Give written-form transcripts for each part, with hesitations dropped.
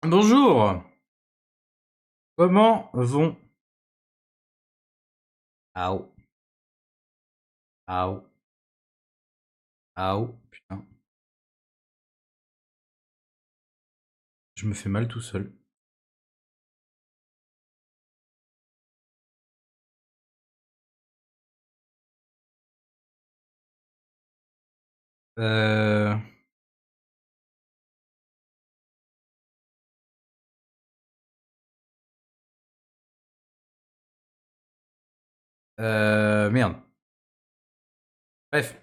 Bonjour, comment vont... Aou, aou, aou, putain, je me fais mal tout seul. Euh... Merde. Bref.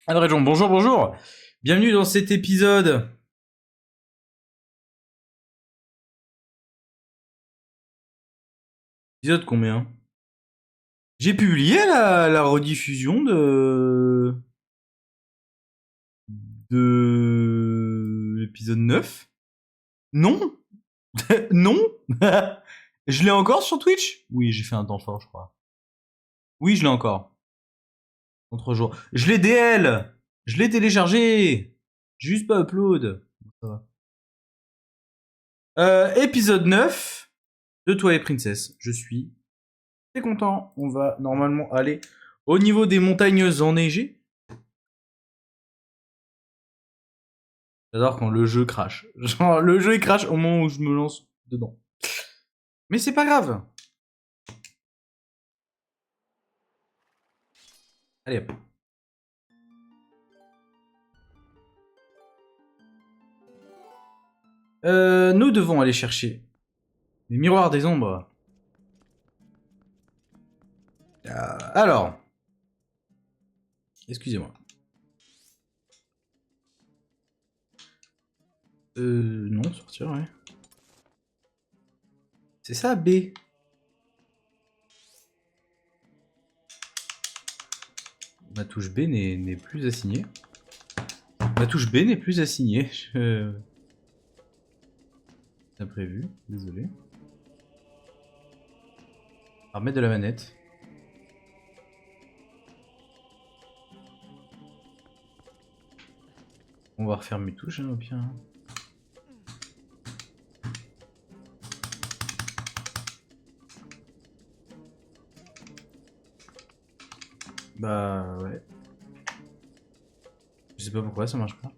Adrien, bonjour, bonjour. Bienvenue dans cet épisode. Épisode combien? J'ai publié la rediffusion de l'épisode 9. Non. Non. Je l'ai encore sur Twitch? Oui, j'ai fait un temps fort, je crois. Oui, je l'ai encore. Autre jour. Je l'ai DL. Je l'ai téléchargé. Juste pas upload. Ça va. Épisode 9 de Twilight Princess. Je suis très content. On va normalement aller au niveau des montagnes enneigées. J'adore quand le jeu crache. Genre, le jeu il crache au moment où je me lance dedans. Mais c'est pas grave. Allez hop. Nous devons aller chercher les miroirs des ombres. Alors, excusez-moi. Non, sortir, ouais. C'est ça, B. Ma touche B n'est plus assignée. Ma touche B n'est plus assignée. Imprévu, désolé. Alors, mettre de la manette. On va refaire mes touches, hein, au pire. Hein. Bah ouais. Je sais pas pourquoi ça marche pas.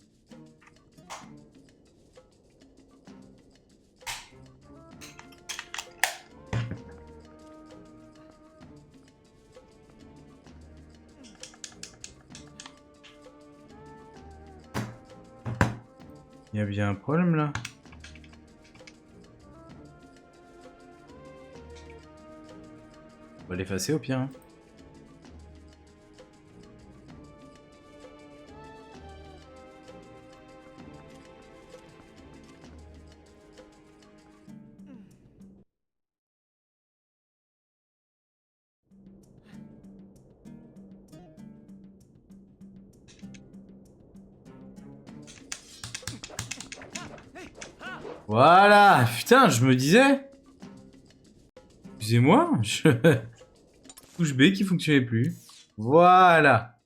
Il y a bien un problème là. On va l'effacer au pire. Hein. Voilà, putain, je me disais. Excusez-moi, touche B qui fonctionnait plus. Voilà.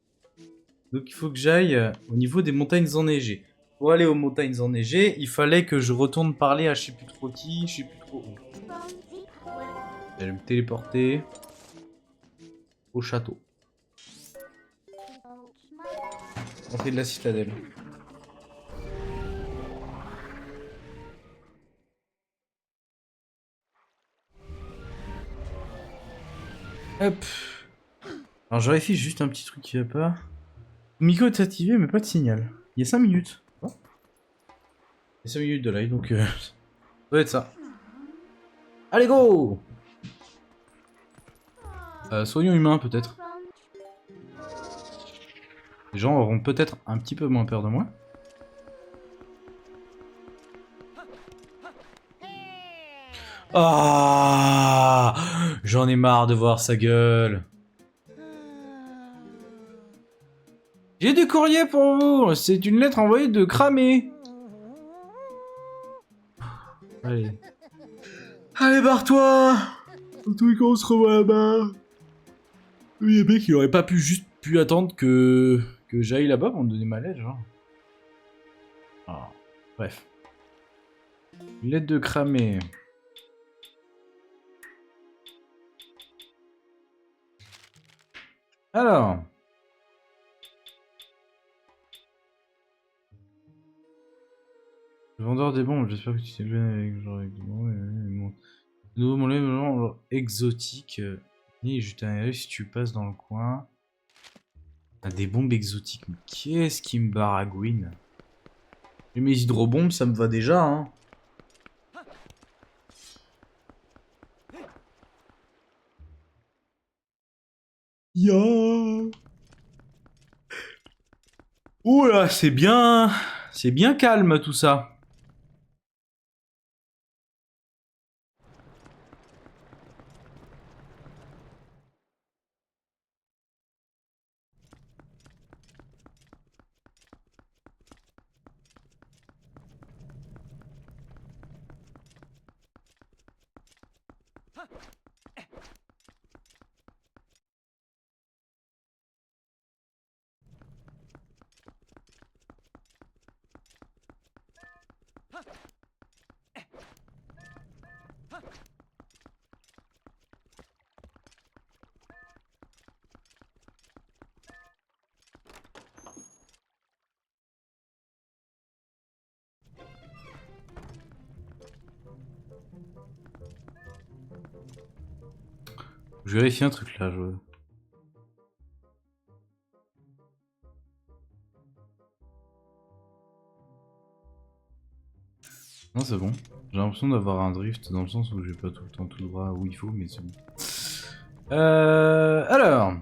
Donc il faut que j'aille au niveau des montagnes enneigées. Pour aller aux montagnes enneigées, il fallait que je retourne parler à je sais plus trop qui, je sais plus trop où. J'allais me téléporter au château. Entrée de la citadelle. Hop. Alors je vérifie juste un petit truc qui va pas. Le micro est activé mais pas de signal. Il y a 5 minutes. Oh. Il y a 5 minutes de live donc ça doit être ça. Allez go. Soyons humains peut-être. Les gens auront peut-être un petit peu moins peur de moi. Ah, j'en ai marre de voir sa gueule. J'ai du courrier pour vous. C'est une lettre envoyée de cramé. Allez. Allez, barre-toi. En tous les cas, on se revoit là-bas. Oui, le mec, il aurait pas pu juste pu attendre que j'aille là-bas pour me donner ma lettre, genre. Ah, bref. L'aide de cramer. Alors. Le vendeur des bombes, j'espère que tu t'es bien avec genre avec mon lait, genre exotique. Et jeter un œil si tu passes dans le coin. Ah, des bombes exotiques, mais qu'est-ce qui me baragouine? Mes hydrobombes, ça me va déjà, hein. Ya. Ouh là, c'est bien calme tout ça. Je vérifie un truc là, je... Non, c'est bon. J'ai l'impression d'avoir un drift dans le sens où j'ai pas tout le temps tout droit où il faut, mais c'est bon. Alors.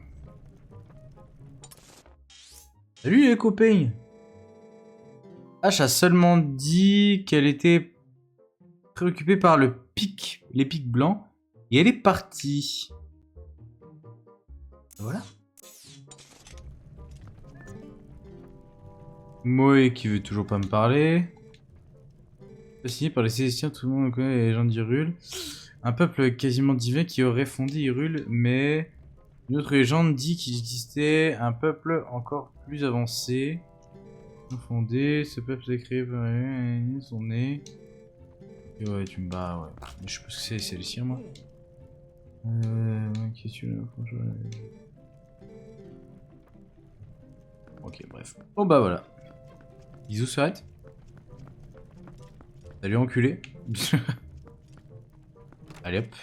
Salut les copains. H a seulement dit qu'elle était préoccupée par les pics blancs, et elle est partie. Voilà. Moe qui veut toujours pas me parler. Fasciné par les Célestiens, tout le monde connaît les gens d'Hyrule. Un peuple quasiment divin qui aurait fondé Hyrule, mais une autre légende dit qu'il existait un peuple encore plus avancé. Fondé, ce peuple s'est créé par son nez. Et ouais, tu me bats, ouais. Mais je sais pas ce que c'est les siens, moi. Question, franchement. Ok, bref. Bon bah voilà. Bisous, Serrette. Salut, enculé. Allez hop.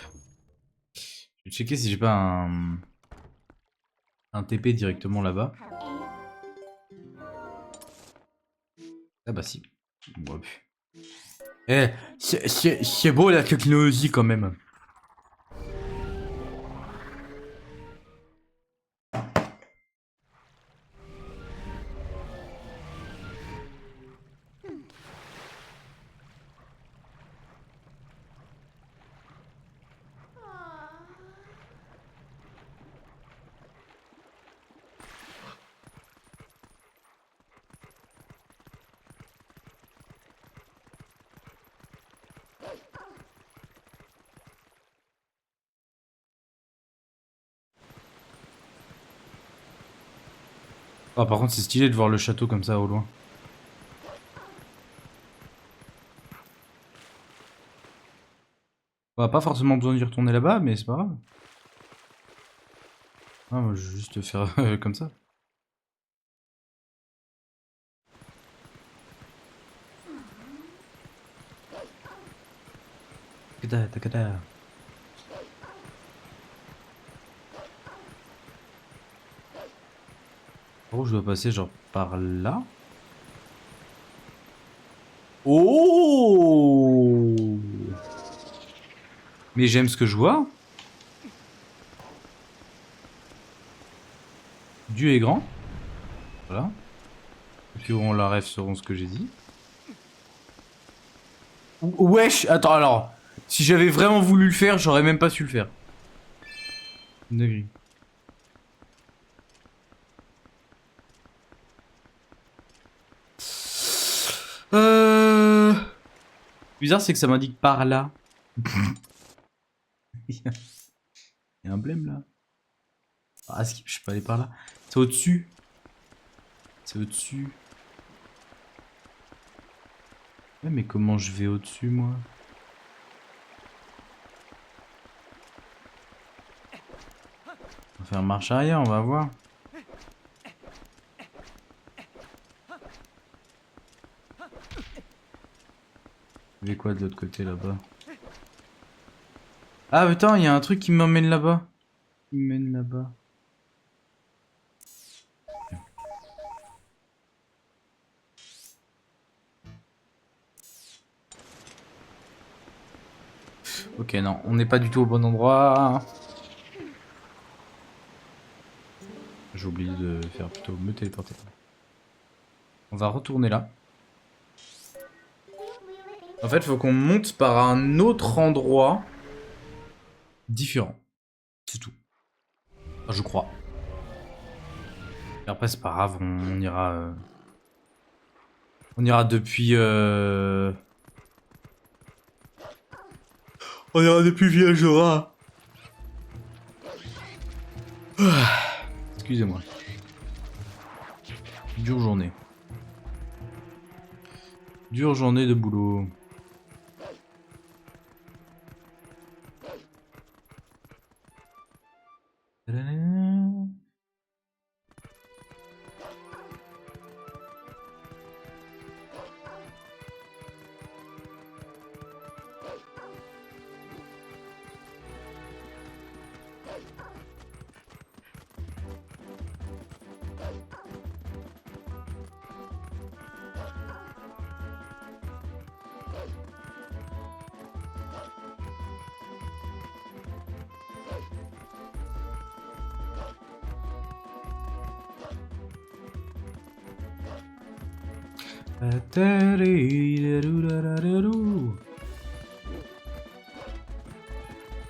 Je vais checker si j'ai pas un TP directement là-bas. Ah bah si. Bon, eh, c'est beau la technologie quand même. Ah, par contre, c'est stylé de voir le château comme ça au loin. On va pas forcément besoin d'y retourner là-bas, mais c'est pas grave. Ah, moi, je vais juste faire comme ça. Takada, takada. Par où je dois passer, genre par là? Oh! Mais j'aime ce que je vois. Dieu est grand. Voilà. Ceux qui auront la ref sauront ce que j'ai dit. Wesh, attends alors. Si j'avais vraiment voulu le faire, j'aurais même pas su le faire. Degré. Bizarre, c'est que ça m'indique par là. Il y a un blême là. Ah, je peux pas aller par là. C'est au-dessus. C'est au-dessus. Ouais, mais comment je vais au-dessus, moi? On va faire marche arrière, on va voir. Je vais quoi de l'autre côté, là-bas? Ah, putain, il y a un truc qui m'emmène là-bas. Qui me mène là-bas. Ok, non, on n'est pas du tout au bon endroit. J'ai oublié de faire plutôt me téléporter. On va retourner là. En fait, il faut qu'on monte par un autre endroit différent. C'est tout. Enfin, je crois. Et après, c'est pas grave, on ira... On ira depuis... On ira depuis Villageois. Excusez-moi. Dure journée. Dure journée de boulot.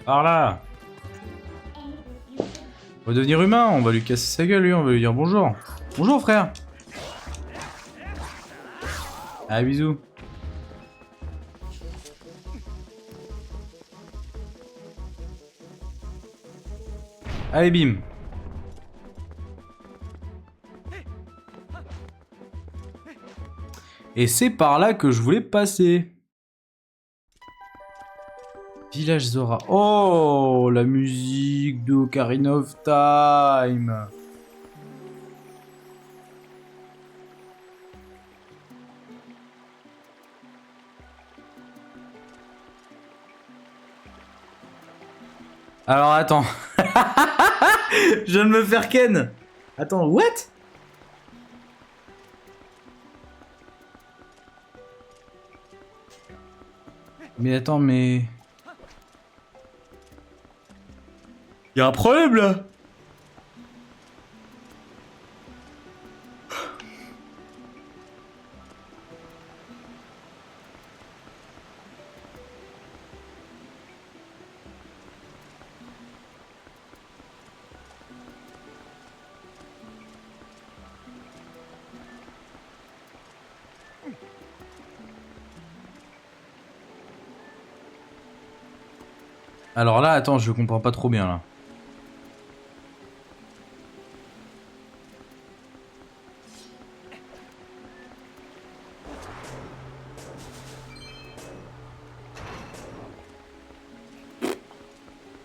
Par là. On va devenir humain, on va lui casser sa gueule, lui, on va lui dire bonjour. Bonjour, frère. Ah, bisous. Allez, bim. Et c'est par là que je voulais passer. Village Zora. Oh, la musique de Ocarina of Time. Alors, attends. Je viens de me faire ken. Attends, what? Mais attends, mais... Y'a un problème, là. Alors là, attends, je comprends pas trop bien, là.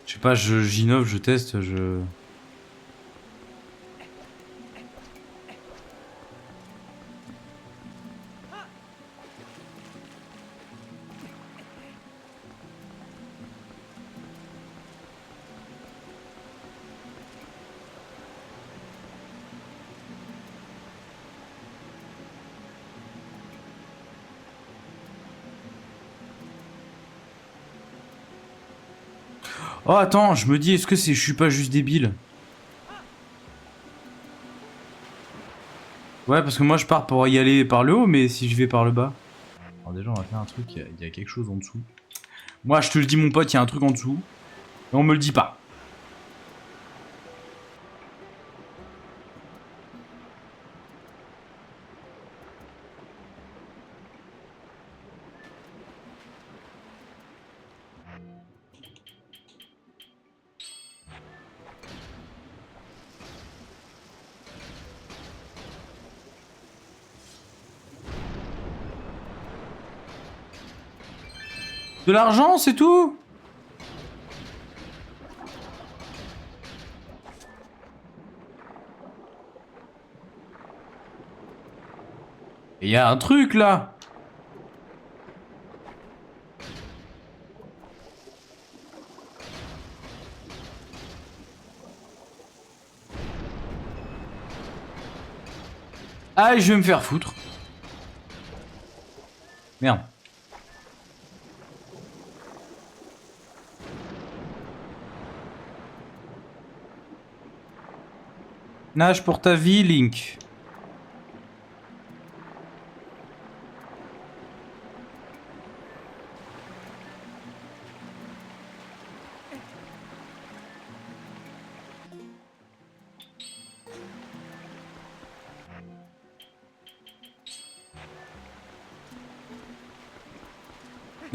Je sais pas, j'innove, je teste, je... Oh, attends, je me dis, est-ce que je suis pas juste débile? Ouais, parce que moi, je pars pour y aller par le haut, mais si je vais par le bas... Alors déjà, on va faire un truc, il y a quelque chose en dessous. Moi, je te le dis, mon pote, il y a un truc en dessous. Et on me le dit pas. De l'argent, c'est tout? Il y a un truc là. Ah, je vais me faire foutre. Merde. Nage pour ta vie, Link.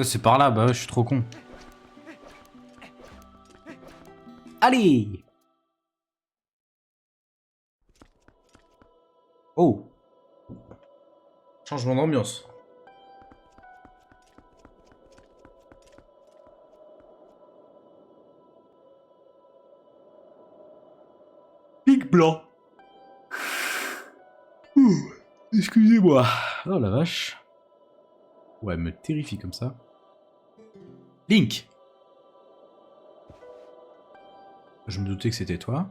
C'est par là, bah ouais, je suis trop con. Allez! Oh! Changement d'ambiance. Pic blanc. Excusez-moi. Oh la vache. Ouais, elle me terrifie comme ça. Link! Je me doutais que c'était toi.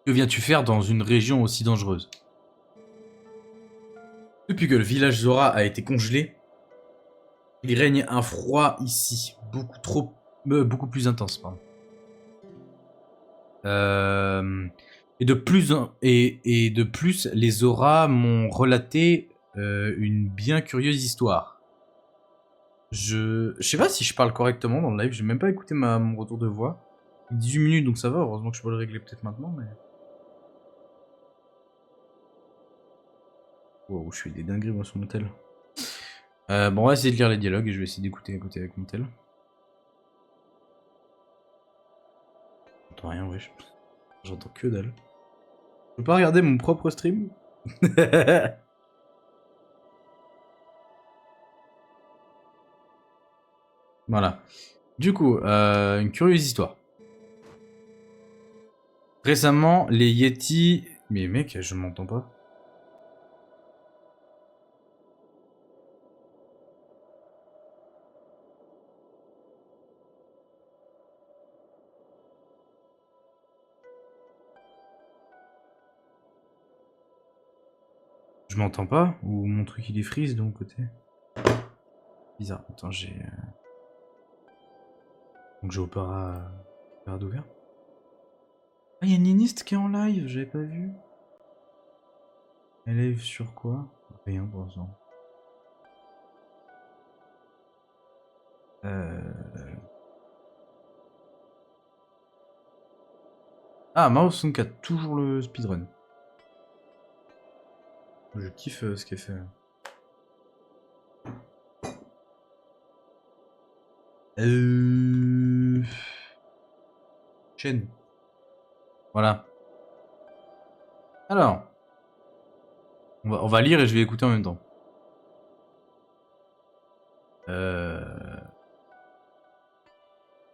Que viens-tu faire dans une région aussi dangereuse? Depuis que le village Zora a été congelé, il règne un froid ici, beaucoup plus intense, pardon. Et de plus, les Zora m'ont relaté une bien curieuse histoire. Je sais pas si je parle correctement dans le live, j'ai même pas écouté mon retour de voix. 18 minutes donc ça va, heureusement que je peux le régler peut-être maintenant, mais... Wow, je fais des dingueries moi sur mon tel. Bon, on va essayer de lire les dialogues et je vais essayer d'écouter à côté avec mon tel. J'entends rien, wesh. J'entends que dalle. Je peux pas regarder mon propre stream? Voilà. Du coup, une curieuse histoire. Récemment, les Yeti... Mais mec, je m'entends pas. Je m'entends pas? Ou mon truc il est freeze de mon côté? Bizarre. Attends, j'ai... Donc j'ai Opera d'ouvert. Ah, il y a Ninist qui est en live, j'avais pas vu. Elle live sur quoi? Rien pour l'instant. Ah, Mao 64, toujours le speedrun. Je kiffe ce qu'elle fait. Chaîne. Voilà. Alors. On va lire et je vais écouter en même temps. Le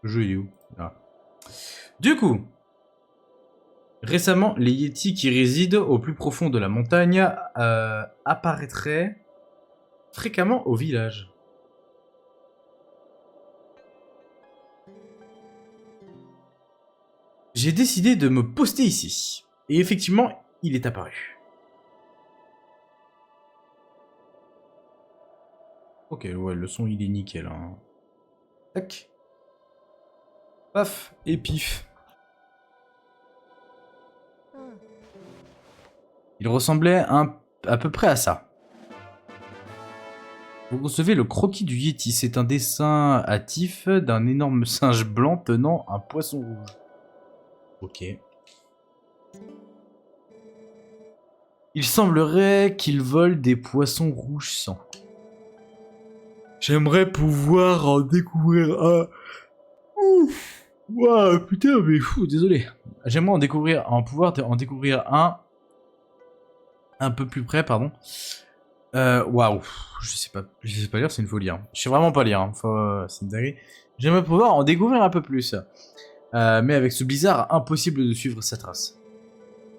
jeu il est où? Là. Du coup. Récemment, les Yétis qui résident au plus profond de la montagne apparaîtraient fréquemment au village. J'ai décidé de me poster ici. Et effectivement, il est apparu. Ok, ouais, le son il est nickel. Hein. Tac. Paf, et pif. Il ressemblait à peu près à ça. Vous recevez le croquis du Yéti. C'est un dessin hâtif d'un énorme singe blanc tenant un poisson rouge. Ok. Il semblerait qu'il vole des poissons rouges sang. J'aimerais pouvoir en découvrir un. Ouf. Ouah, putain, mais fou, désolé. J'aimerais pouvoir en découvrir un peu plus près, pardon. Waouh. Je sais pas lire, c'est une folie. Hein. Je sais vraiment pas lire. Hein. C'est une dinguerie. J'aimerais pouvoir en découvrir un peu plus. Mais avec ce blizzard, impossible de suivre sa trace.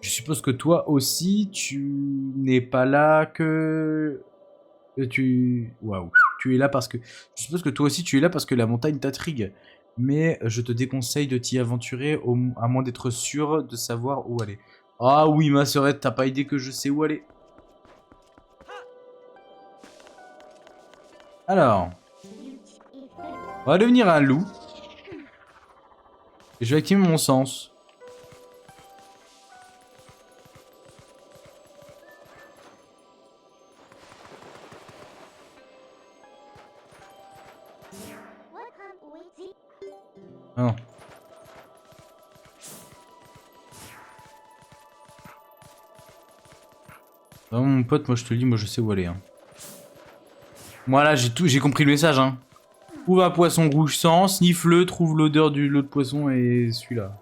Je suppose que toi aussi, tu n'es pas là que waouh. Tu es là parce que... Je suppose que toi aussi, tu es là parce que la montagne t'intrigue. Mais je te déconseille de t'y aventurer, à moins d'être sûr de savoir où aller. Ah oui, ma sœurette, t'as pas idée que je sais où aller. Alors, on va devenir un loup. Et je vais activer mon sens. Ah non. Vraiment, mon pote, moi je te le dis, moi je sais où aller. Hein. Moi là, j'ai compris le message. Hein. Trouve un poisson rouge sans, sniffe-le, trouve l'odeur de l'autre poisson et celui-là.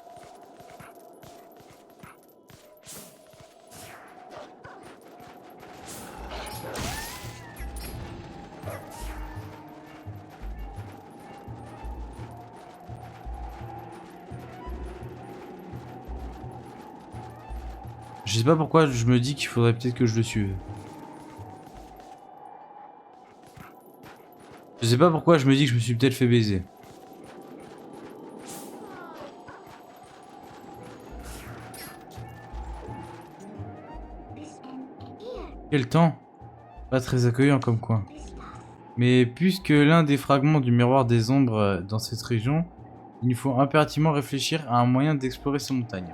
Je sais pas pourquoi je me dis qu'il faudrait peut-être que je le suive. Je sais pas pourquoi je me dis que je me suis peut-être fait baiser. Quel temps? Pas très accueillant comme coin. Mais puisque l'un des fragments du miroir des ombres dans cette région, il nous faut impérativement réfléchir à un moyen d'explorer ces montagnes.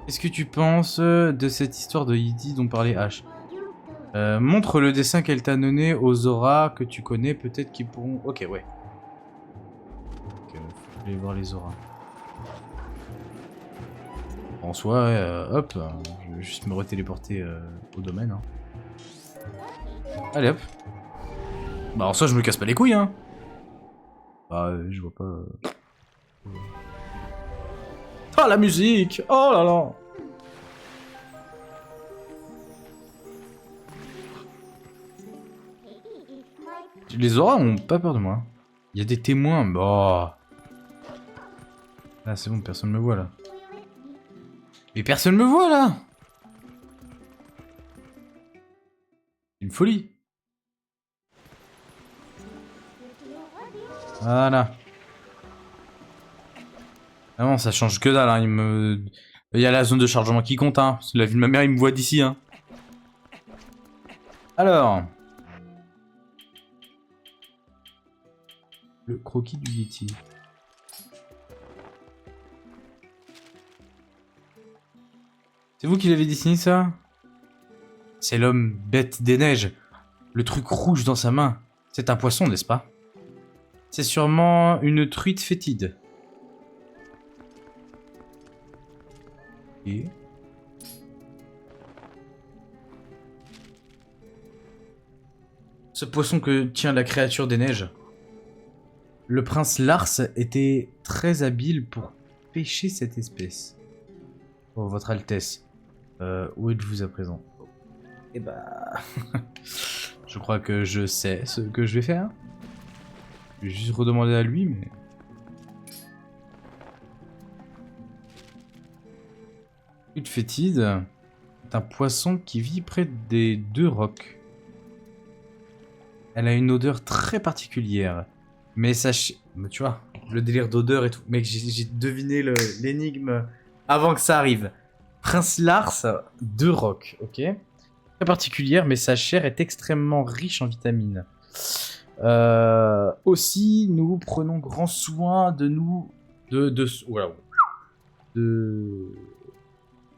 Qu'est-ce que tu penses de cette histoire de Yidi dont parlait H? Montre le dessin qu'elle t'a donné aux auras que tu connais, peut-être qu'ils pourront... Ok, ouais. Ok, faut aller voir les auras. En soi, hop, je vais juste me retéléporter au domaine. Hein. Allez hop. Bah en soi, je me casse pas les couilles, hein. Bah, je vois pas... Ah, la musique! Oh là là! Les auras ont pas peur de moi. Il y a des témoins, bah... Ah, c'est bon, personne me voit là. Mais personne me voit là! Une folie. Voilà. Ah non, ça change que dalle, hein. Il y a la zone de chargement qui compte, hein. Parce que la vie de ma mère, il me voit d'ici, hein. Alors... Le croquis du Yeti. C'est vous qui l'avez dessiné, ça? C'est l'homme bête des neiges. Le truc rouge dans sa main. C'est un poisson, n'est-ce pas? C'est sûrement une truite fétide. Et... Ce poisson que tient la créature des neiges. Le prince Lars était très habile pour pêcher cette espèce. Oh, votre Altesse. Où êtes-vous à présent? Eh bah... je crois que je sais ce que je vais faire. Je vais juste redemander à lui, mais... Une fétide est un poisson qui vit près des deux rocs. Elle a une odeur très particulière. Mais sachez... Mais tu vois, le délire d'odeur et tout. Mec, j'ai deviné l'énigme avant que ça arrive. Prince Lars, deux rocs, ok? Très particulière, mais sa chair est extrêmement riche en vitamines. Aussi, nous prenons grand soin de nous... Voilà.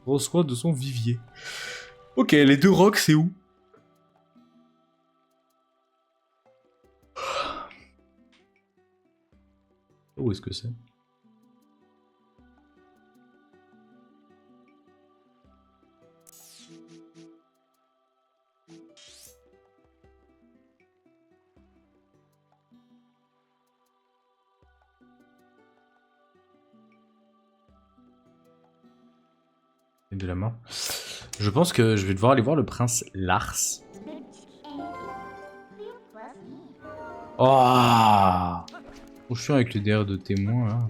Gros soin de son vivier. Ok, les deux rocs, c'est où? Où est-ce que c'est? De la mort. Je pense que je vais devoir aller voir le prince Lars. Oh, trop chiant avec le DR de témoin là.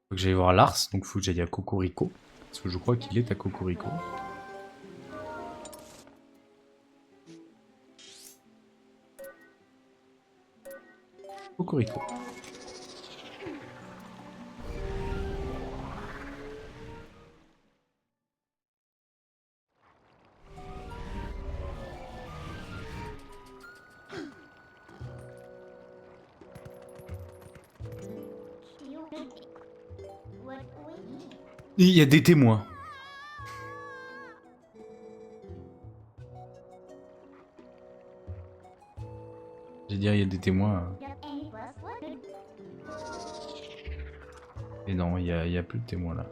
Faut que j'aille voir Lars, donc faut que j'aille à Cocorico. Parce que je crois qu'il est à Cocorico. Cocorico. Il y a des témoins. J'ai dit, il y a des témoins. Et non, il y a plus de témoins là.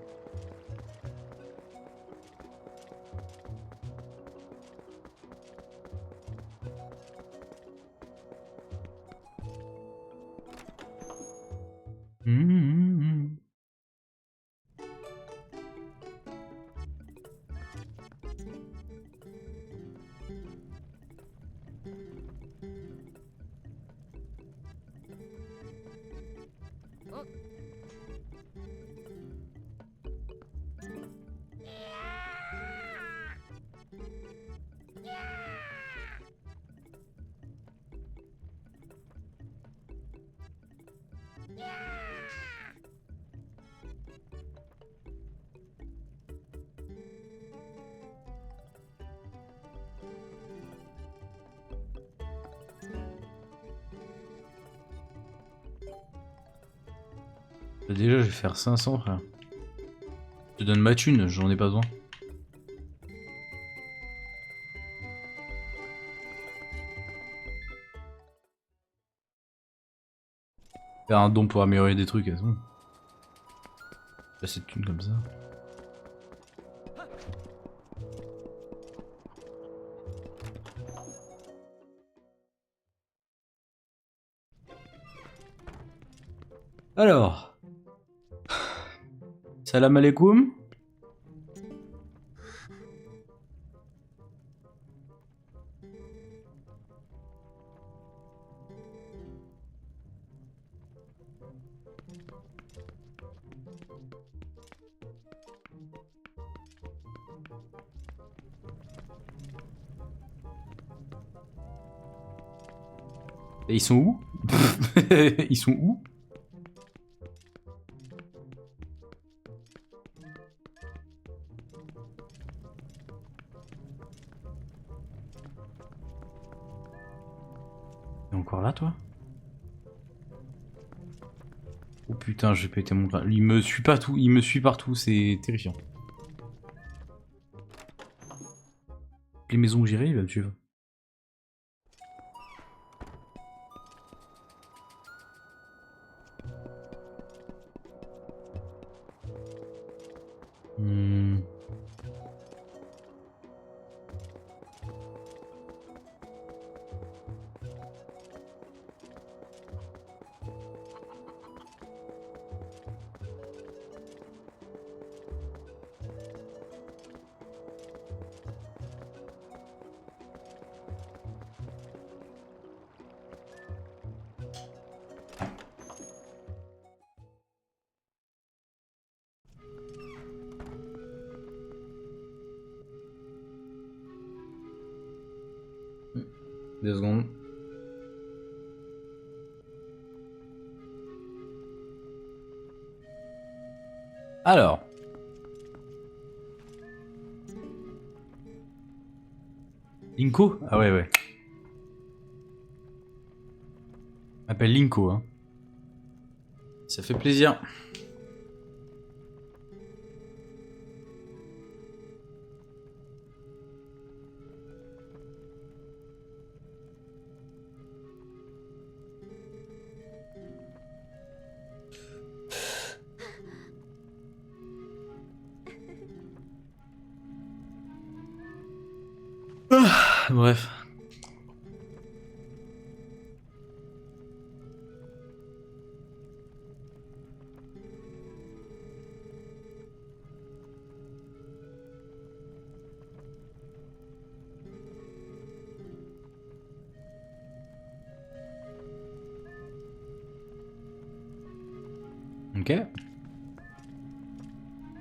Déjà, je vais faire 500, frère. Je te donne ma thune, j'en ai pas besoin. Faire un don pour améliorer des trucs, c'est bon. Pas cette thune comme ça. Alors. Salam alaikum. Et ils sont où? Ils sont où? T'es encore là, toi? Oh putain, je vais péter mon crâne. Il me suit pas tout, il me suit partout, c'est terrifiant. Les maisons où j'irai, il va me suivre. Hmm. Deux secondes. Alors. Linko? Ah ouais, ouais. M'appelle Linko, hein. Ça fait plaisir. Bref. Ok.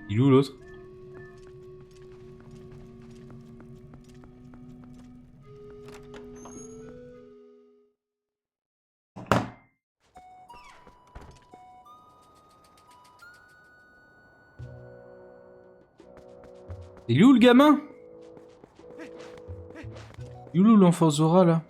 Il est où l'autre? Il est où le gamin? Il est où l'enfant Zora là?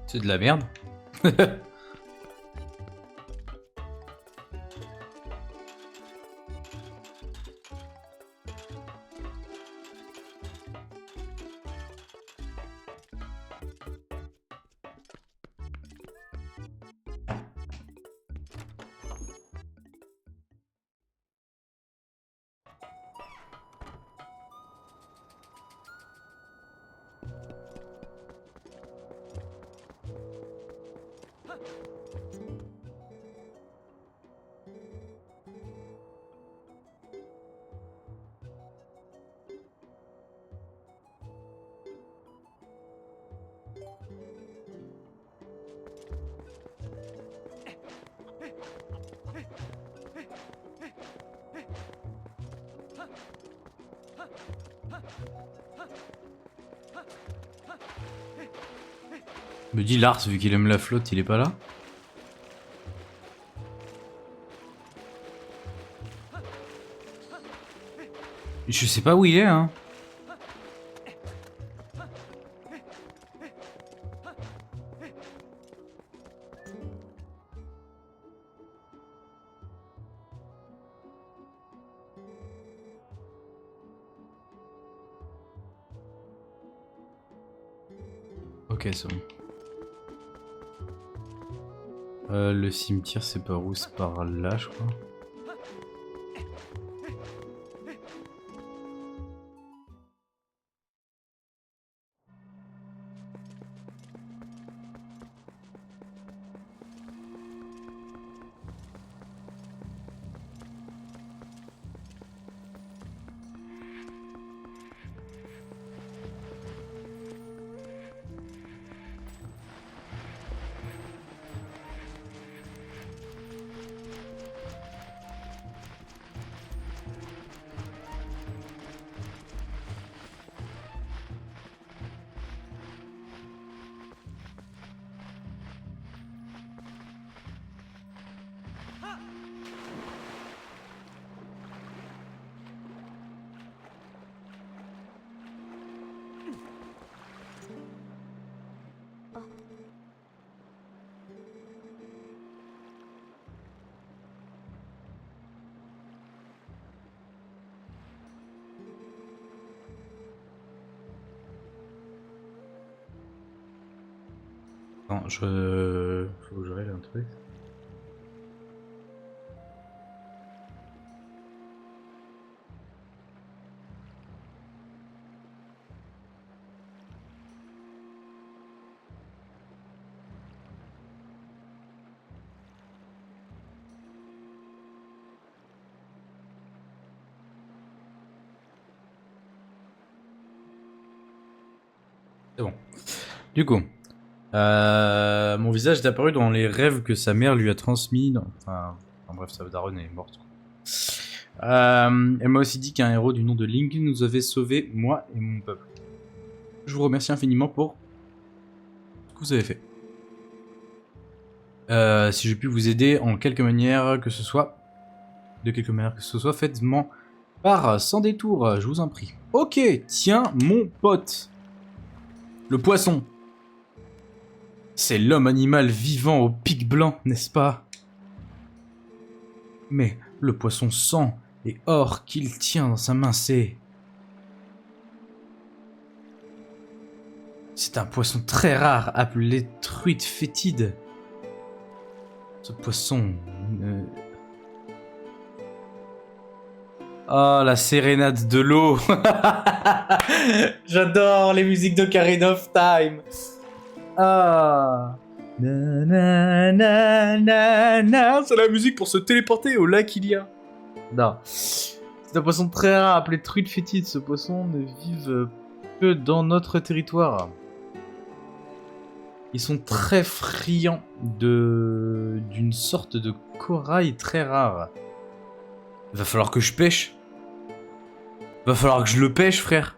C'est de la merde. Me dit Lars, vu qu'il aime la flotte, il est pas là? Je sais pas où il est, hein. Ok, c'est bon. Le cimetière, c'est par où? C'est par là, je crois. Attends, faut que je règle un truc. C'est bon. Du coup, mon visage est apparu dans les rêves que sa mère lui a transmis. Enfin bref, sa daronne est morte. Elle m'a aussi dit qu'un héros du nom de Link nous avait sauvés, moi et mon peuple. Je vous remercie infiniment pour ce que vous avez fait. Si j'ai pu vous aider en quelque manière que ce soit, faites-moi part sans détour, je vous en prie. Ok, tiens, mon pote. Le poisson. C'est l'homme animal vivant au pic blanc, n'est-ce pas? Mais le poisson sang et or qu'il tient dans sa main, c'est un poisson très rare appelé truite fétide. Ce poisson... Oh, la sérénade de l'eau. J'adore les musiques d'Ocarina of Time. Ah. Na, na, na, na, na. C'est la musique pour se téléporter au lac Ilia. Non. C'est un poisson très rare appelé truite fétide. Ce poisson ne vit que dans notre territoire. Ils sont très friands d'une sorte de corail très rare. Va falloir que je pêche. Va falloir que je le pêche, frère.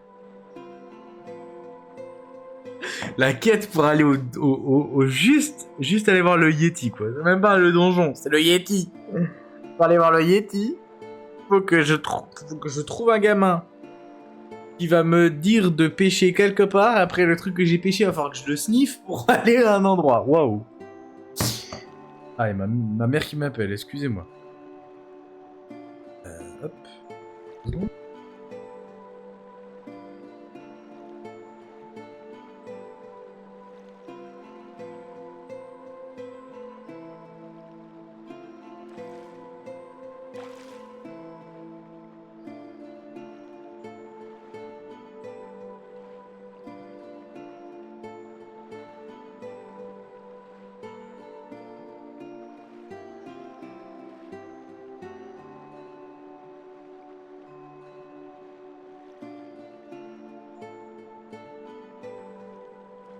La quête pour aller au juste aller voir le Yeti, quoi. C'est même pas le donjon, c'est le Yeti. Pour aller voir le Yeti, faut que je trouve un gamin qui va me dire de pêcher quelque part. Après le truc que j'ai pêché, il va falloir que je le sniffe pour aller à un endroit. Waouh. Ah, et ma mère qui m'appelle, excusez-moi. Hop.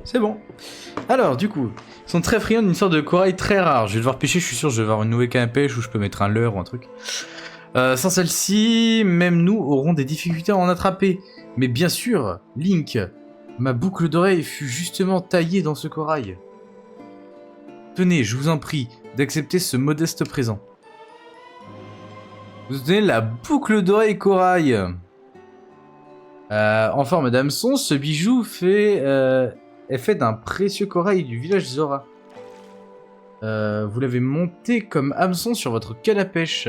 C'est bon. Alors, du coup, ils sont très friands d'une sorte de corail très rare. Je vais devoir pêcher, je suis sûr, je vais avoir une nouvelle canne à pêche où je peux mettre un leurre ou un truc. Sans celle-ci, même nous aurons des difficultés à en attraper. Mais bien sûr, Link, ma boucle d'oreille fut justement taillée dans ce corail. Tenez, je vous en prie, d'accepter ce modeste présent. Vous tenez la boucle d'oreille corail. En forme d'hameçon, ce bijou est fait d'un précieux corail du village Zora. Vous l'avez monté comme hameçon sur votre canne à pêche.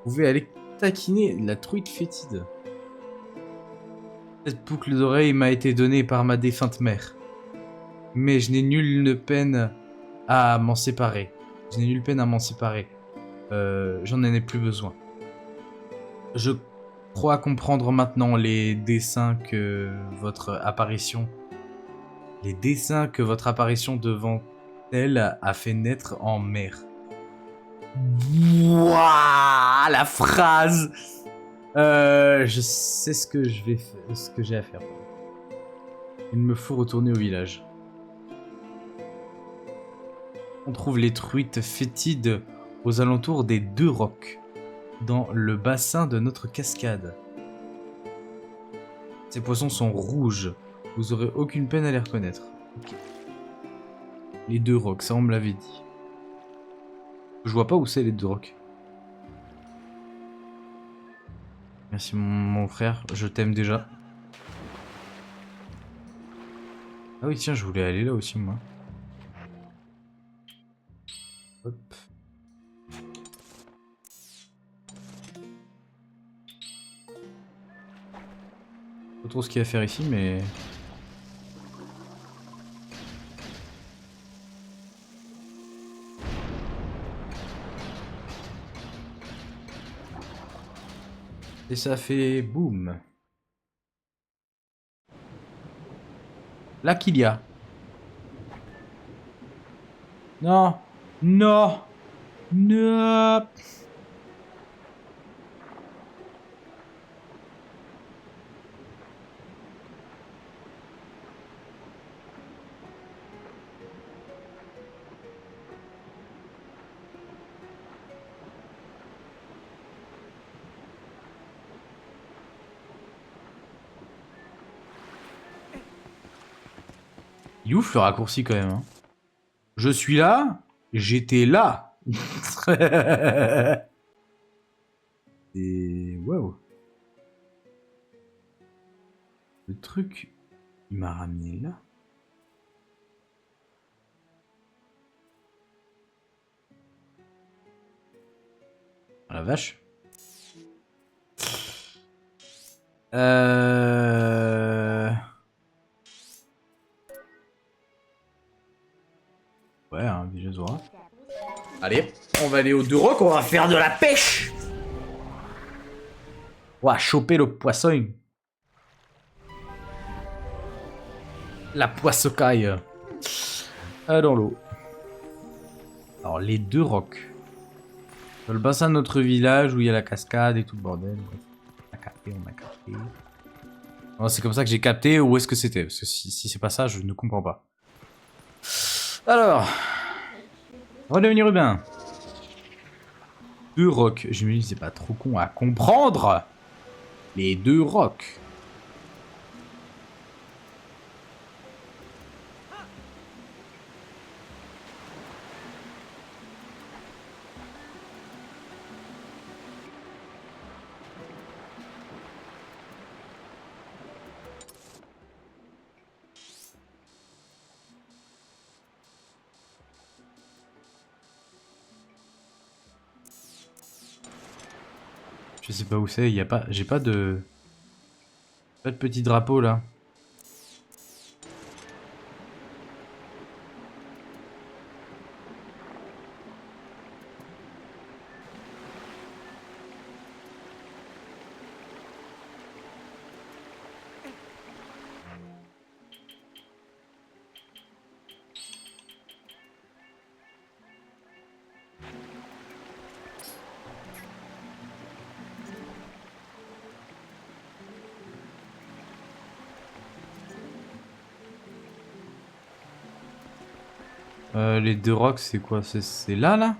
Vous pouvez aller taquiner la truite fétide. Cette boucle d'oreille m'a été donnée par ma défunte mère. Mais je n'ai nulle peine à m'en séparer. J'en ai plus besoin. Je crois comprendre maintenant les dessins que votre apparition devant elle a fait naître en mer. Wouah, la phrase. Je sais ce que j'ai à faire. Il me faut retourner au village. On trouve les truites fétides aux alentours des 2 rocs, dans le bassin de notre cascade. Ces poissons sont rouges. Vous aurez aucune peine à les reconnaître. Okay. Les 2 rocs, ça on me l'avait dit. Je vois pas où c'est les 2 rocs. Merci mon frère, je t'aime déjà. Ah oui tiens, je voulais aller là aussi moi. Hop. Pas trop ce qu'il y a à faire ici mais... Et ça fait boum. Là qu'il y a. Non. Non. Non. Il est ouf le raccourci quand même. Hein. Je suis là, j'étais là. Et waouh. Le truc, il m'a ramené là. Ah, la vache. Ouais, hein, déjà Zora. Allez, on va aller aux deux rocs, on va faire de la pêche. On va choper le poisson. La poissocaille. Dans l'eau. Alors, les deux rocs. Dans le bassin de notre village où il y a la cascade et tout le bordel. On a capté, on a capté. C'est comme ça que j'ai capté où est-ce que c'était. Parce que si c'est pas ça, je ne comprends pas. Alors, redevenir urbain. Deux rocs. Je me dis, c'est pas trop con à comprendre. Les deux rocs. Je sais pas où c'est, y a pas, j'ai pas de petit drapeau là. Les deux rocks, c'est quoi? C'est là, là?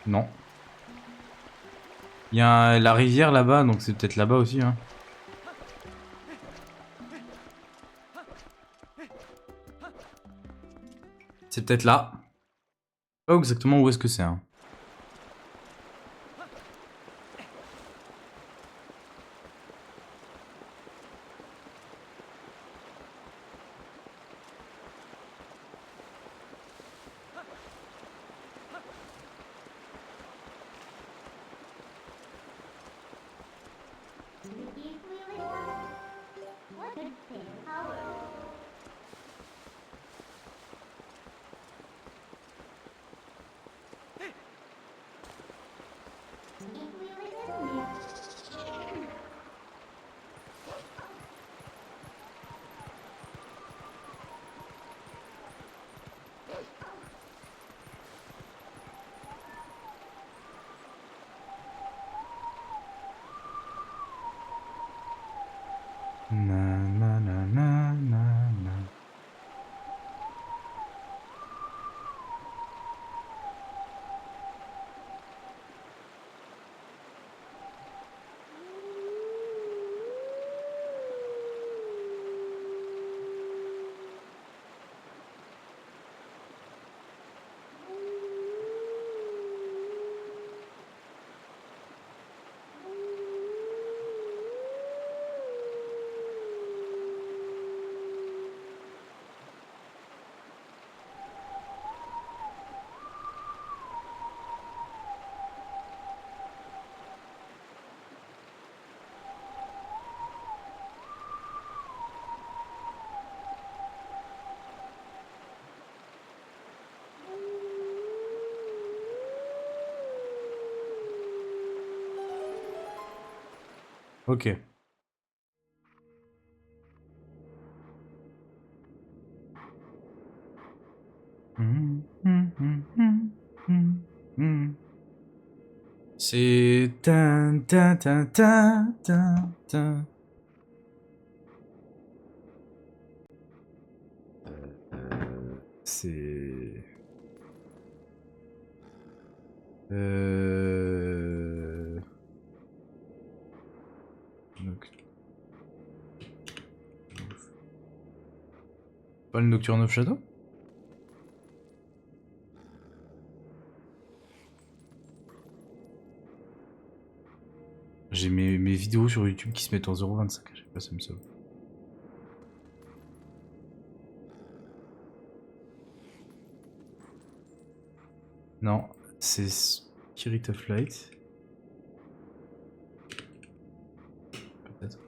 Non. Il y a la rivière là-bas, donc c'est peut-être là-bas aussi. Hein. C'est peut-être là. Pas exactement où est-ce que c'est. Hein. Na, na, na, na, na, na. Ok. C'est... tin, tin, tin, tin, tin, tin. C'est... Pas le Nocturne of Shadow? J'ai mes vidéos sur YouTube qui se mettent en 0,25. Je sais pas, ça me sauve. Non, c'est Spirit of Light. Peut-être.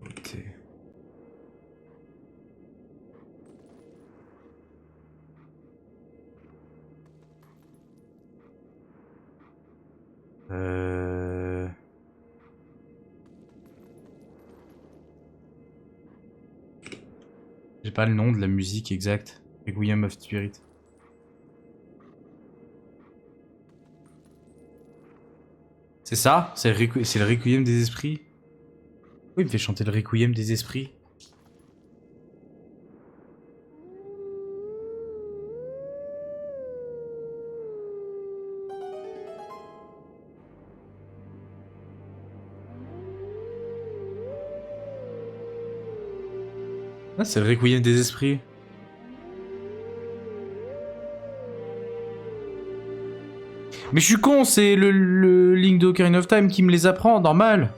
Ok. J'ai pas le nom de la musique exacte. Requiem of Spirit. C'est ça? C'est le Requiem des esprits? Oui, il me fait chanter le Requiem des esprits. Ah, c'est le Requiem des esprits. Mais je suis con, c'est le Link de Ocarina of Time qui me les apprend, normal.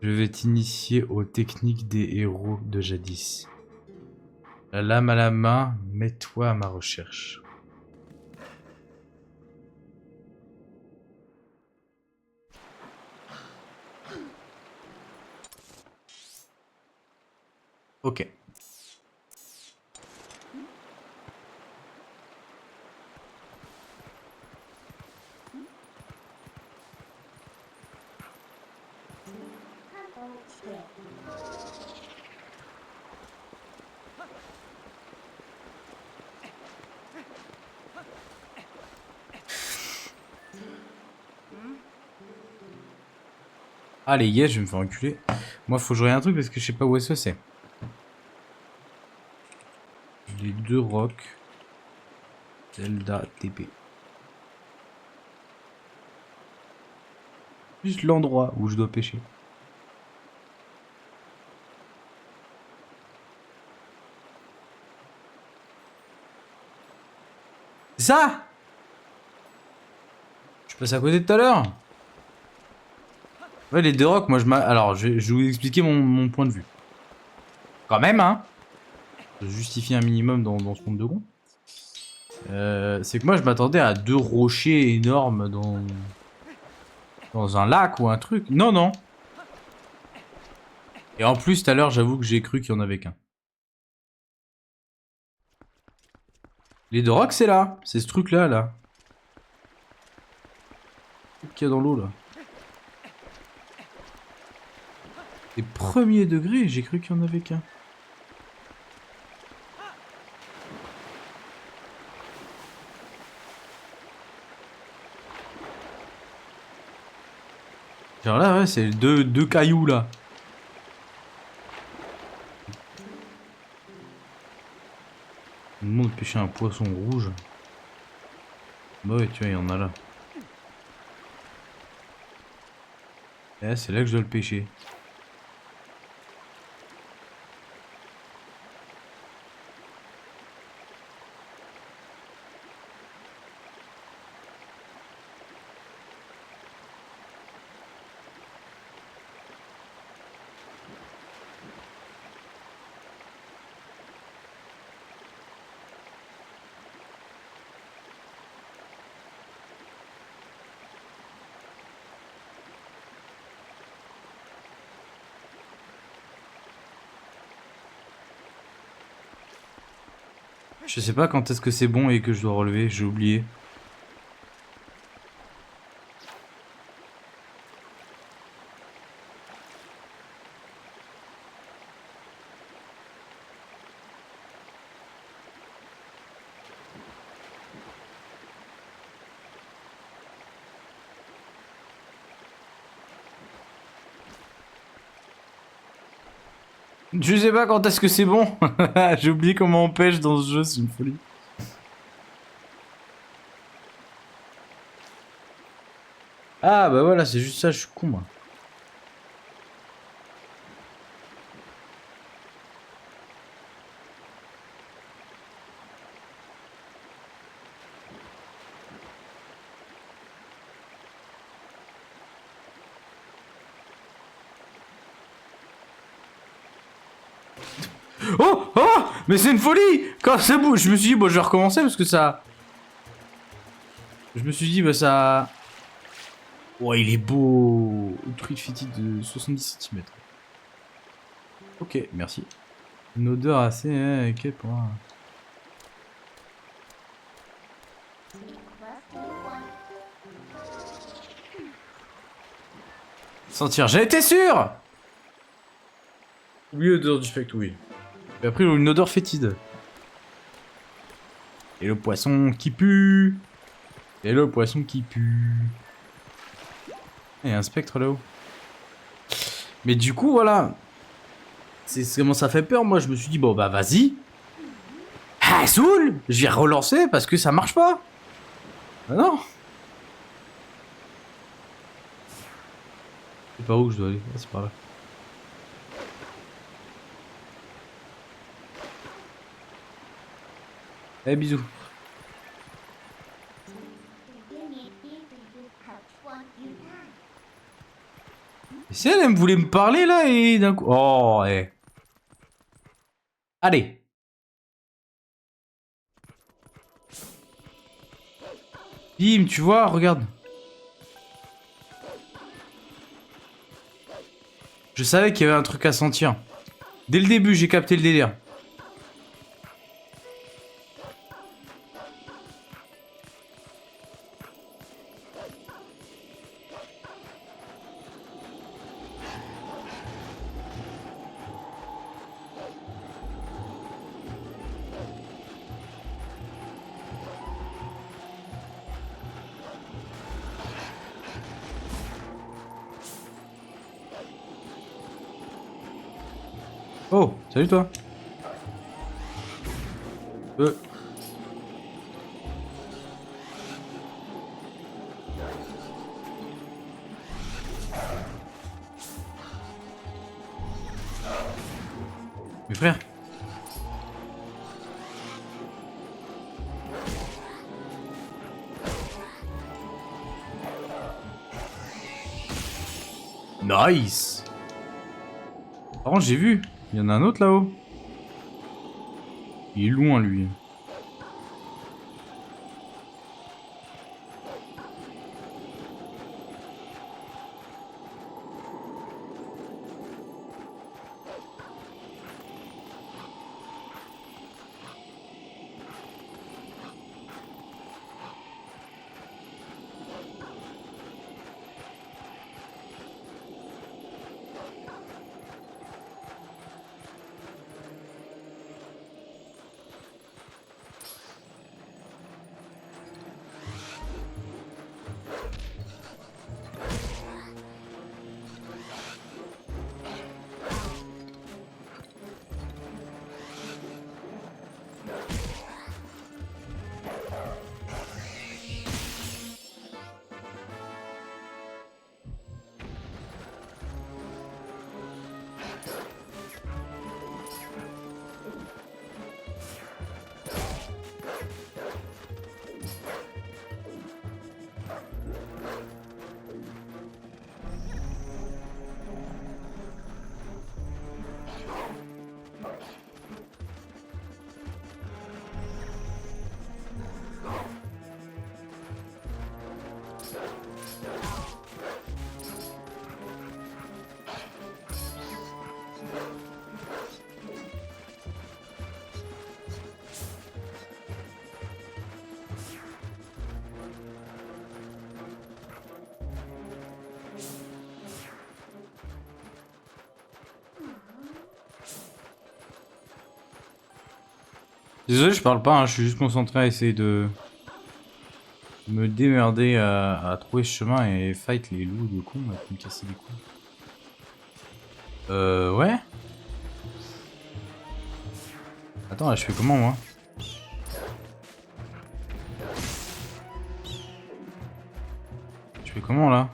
Je vais t'initier aux techniques des héros de jadis. La lame à la main, mets-toi à ma recherche. Ok. Allez, yes, je vais me faire enculer. Moi, faut que je regarde un truc parce que je sais pas où est-ce que c'est. Les deux rocs. Zelda TP. Juste l'endroit où je dois pêcher. C'est ça? Je passe à côté tout à l'heure. Ouais, les deux rocs, moi je m'a... Alors, je vais vous expliquer mon point de vue. Quand même, hein. Je justifie un minimum dans ce monde de con. C'est que moi je m'attendais à deux rochers énormes dans un lac ou un truc. Non, non. Et en plus, tout à l'heure, j'avoue que j'ai cru qu'il y en avait qu'un. Les deux rocs, c'est là. C'est ce truc-là, là. Le truc qu'il y a dans l'eau, là. Les premiers degrés, j'ai cru qu'il y en avait qu'un. Genre là, ouais, c'est deux cailloux, là. On me demande de pêcher un poisson rouge. Bah ouais, tu vois, il y en a là. Eh, c'est là que je dois le pêcher. Je sais pas quand est-ce que c'est bon et que je dois relever, j'ai oublié. Je sais pas quand est-ce que c'est bon. J'ai oublié comment on pêche dans ce jeu, c'est une folie. Ah bah voilà, c'est juste ça, je suis con moi. Oh, oh, mais c'est une folie. Quand ça bouge, je me suis dit, bon, je vais recommencer parce que ça... Je me suis dit, bah ça... Ouais, il est beau. Truc fétide de 70 cm. Ok, merci. Une odeur assez... ok, pour... Sentir, j'ai été sûr. Oui, odeur du spectre, oui. Et après, une odeur fétide. Et le poisson qui pue. Et le poisson qui pue. Il y a un spectre là-haut. Mais du coup, voilà. C'est comment ça fait peur. Moi, je me suis dit, bon, bah, vas-y. Ah, Soul, je vais relancer parce que ça marche pas. Ah non. C'est par où je dois aller? Ah, c'est par là. Eh, bisous. Et si elle me voulait me parler là et d'un coup... Oh, eh. Allez. Bim, tu vois, regarde. Je savais qu'il y avait un truc à sentir. Dès le début, j'ai capté le délire. Oh, salut toi. Mes frères. Nice. Par contre, j'ai vu. Il y en a un autre là-haut. Il est loin, lui. Désolé, je parle pas, hein, je suis juste concentré à essayer de me démerder à trouver ce chemin et fight les loups de con là, qui me cassaient les couilles. Ouais. Attends, là, je fais comment, moi? Je fais comment, là?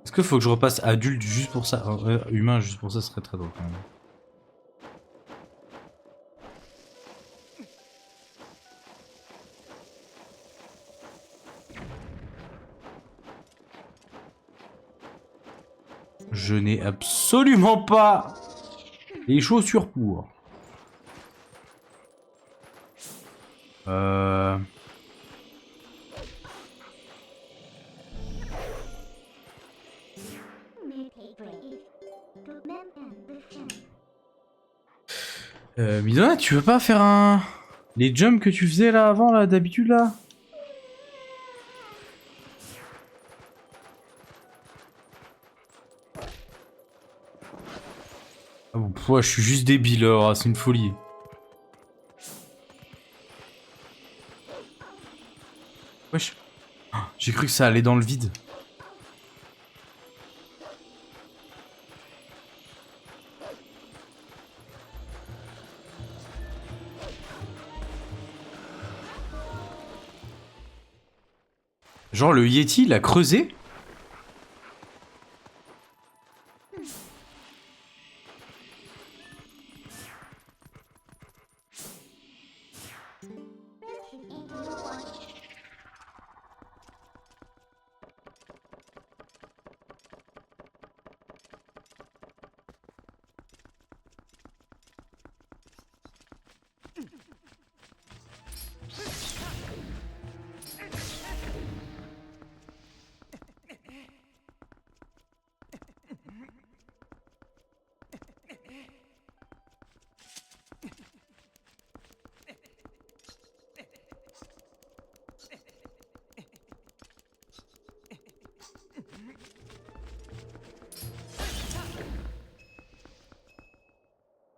Est-ce qu'il faut que je repasse adulte juste pour ça? Humain juste pour ça, ce serait très drôle, quand même. Je n'ai absolument pas les chaussures pour. Midona, tu veux pas faire un... Les jumps que tu faisais là avant, là, d'habitude, là? Ah bon, ouais, je suis juste débile, alors, c'est une folie. Wesh. Ah, j'ai cru que ça allait dans le vide. Genre, le Yeti, il a creusé?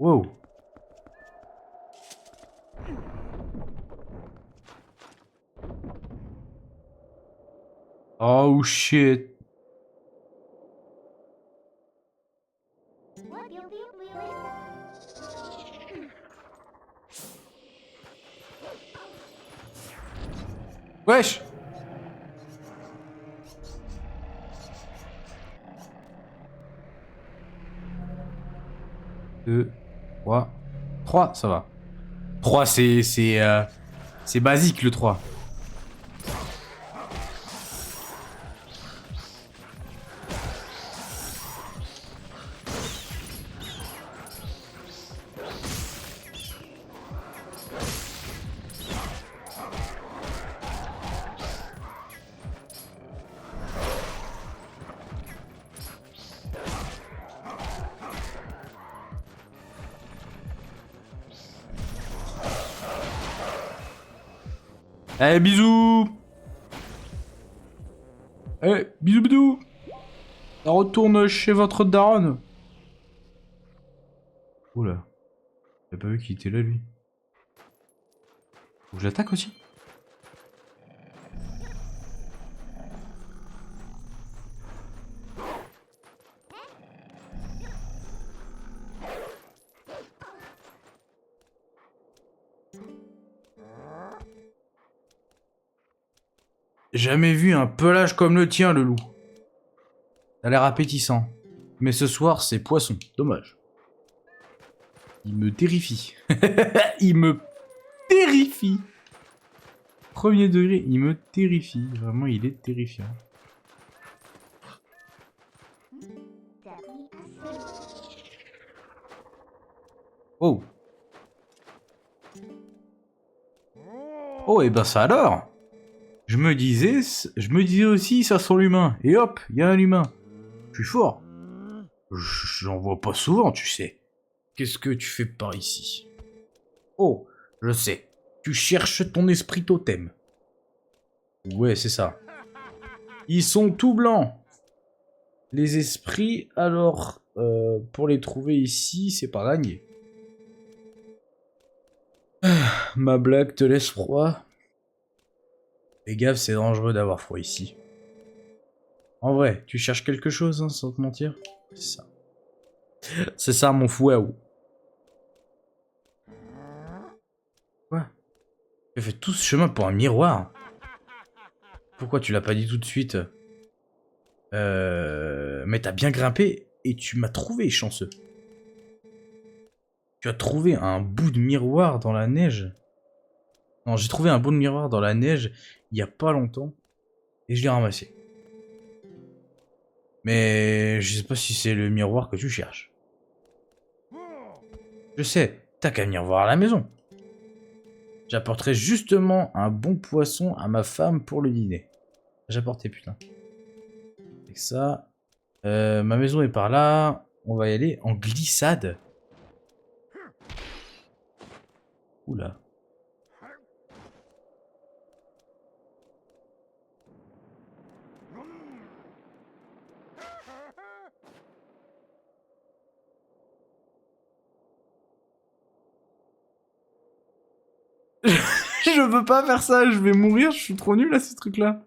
Wow. Oh shit. Wesh. 2, 3. 3, ça va. 3, c'est basique, le 3. Eh, bisous. Eh, bisous bisous. On retourne chez votre daronne. Oula. J'ai pas vu qu'il était là, lui. Faut que je l'attaque aussi. Jamais vu un pelage comme le tien, le loup. Ça a l'air appétissant. Mais ce soir, c'est poisson. Dommage. Il me terrifie. Il me terrifie. Premier degré, il me terrifie. Vraiment, il est terrifiant. Oh. Oh, et ben ça alors. Je me disais aussi, ça sent l'humain. Et hop, il y a un humain. Je suis fort. J'en vois pas souvent, tu sais. Qu'est-ce que tu fais par ici? Oh, je sais. Tu cherches ton esprit totem. Ouais, c'est ça. Ils sont tout blancs. Les esprits, alors, pour les trouver ici, c'est pas gagné. Ma blague te laisse froid. Fais gaffe, c'est dangereux d'avoir froid ici. En vrai, tu cherches quelque chose, hein, sans te mentir. C'est ça. C'est ça, mon fouet. Quoi? Tu as fait tout ce chemin pour un miroir? Pourquoi tu l'as pas dit tout de suite? Mais t'as bien grimpé et tu m'as trouvé chanceux. Tu as trouvé un bout de miroir dans la neige. Non, j'ai trouvé un bout de miroir dans la neige il y a pas longtemps et je l'ai ramassé. Mais je sais pas si c'est le miroir que tu cherches. Je sais, t'as qu'à venir voir à la maison. J'apporterai justement un bon poisson à ma femme pour le dîner. J'ai apporté, putain. Et ça. Ma maison est par là. On va y aller en glissade. Oula. Je veux pas faire ça, je vais mourir, je suis trop nul à ces trucs-là.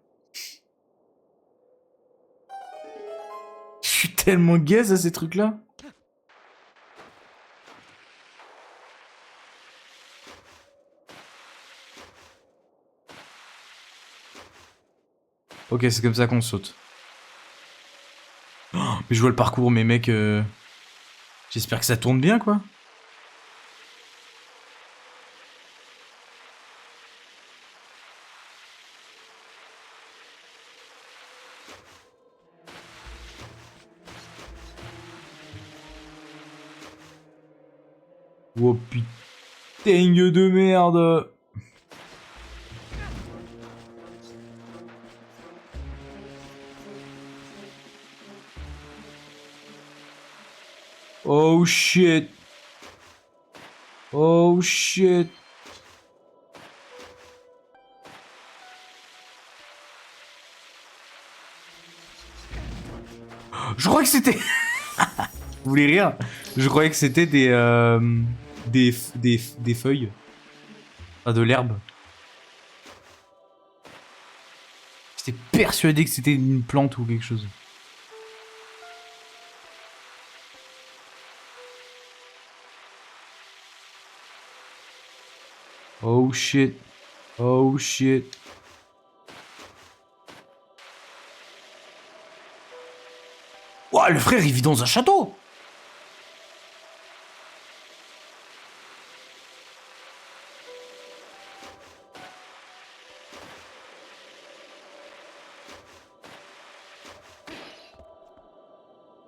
Je suis tellement gaze à ces trucs-là. Ok, c'est comme ça qu'on saute. Oh, mais je vois le parcours, mais mec, j'espère que ça tourne bien, quoi. Oh putain de merde. Oh shit. Oh shit. Je crois que c'était... Vous voulez rire? Je croyais que c'était des feuilles. Enfin, de l'herbe. J'étais persuadé que c'était une plante ou quelque chose. Oh shit. Oh shit. Ouah, le frère, il vit dans un château.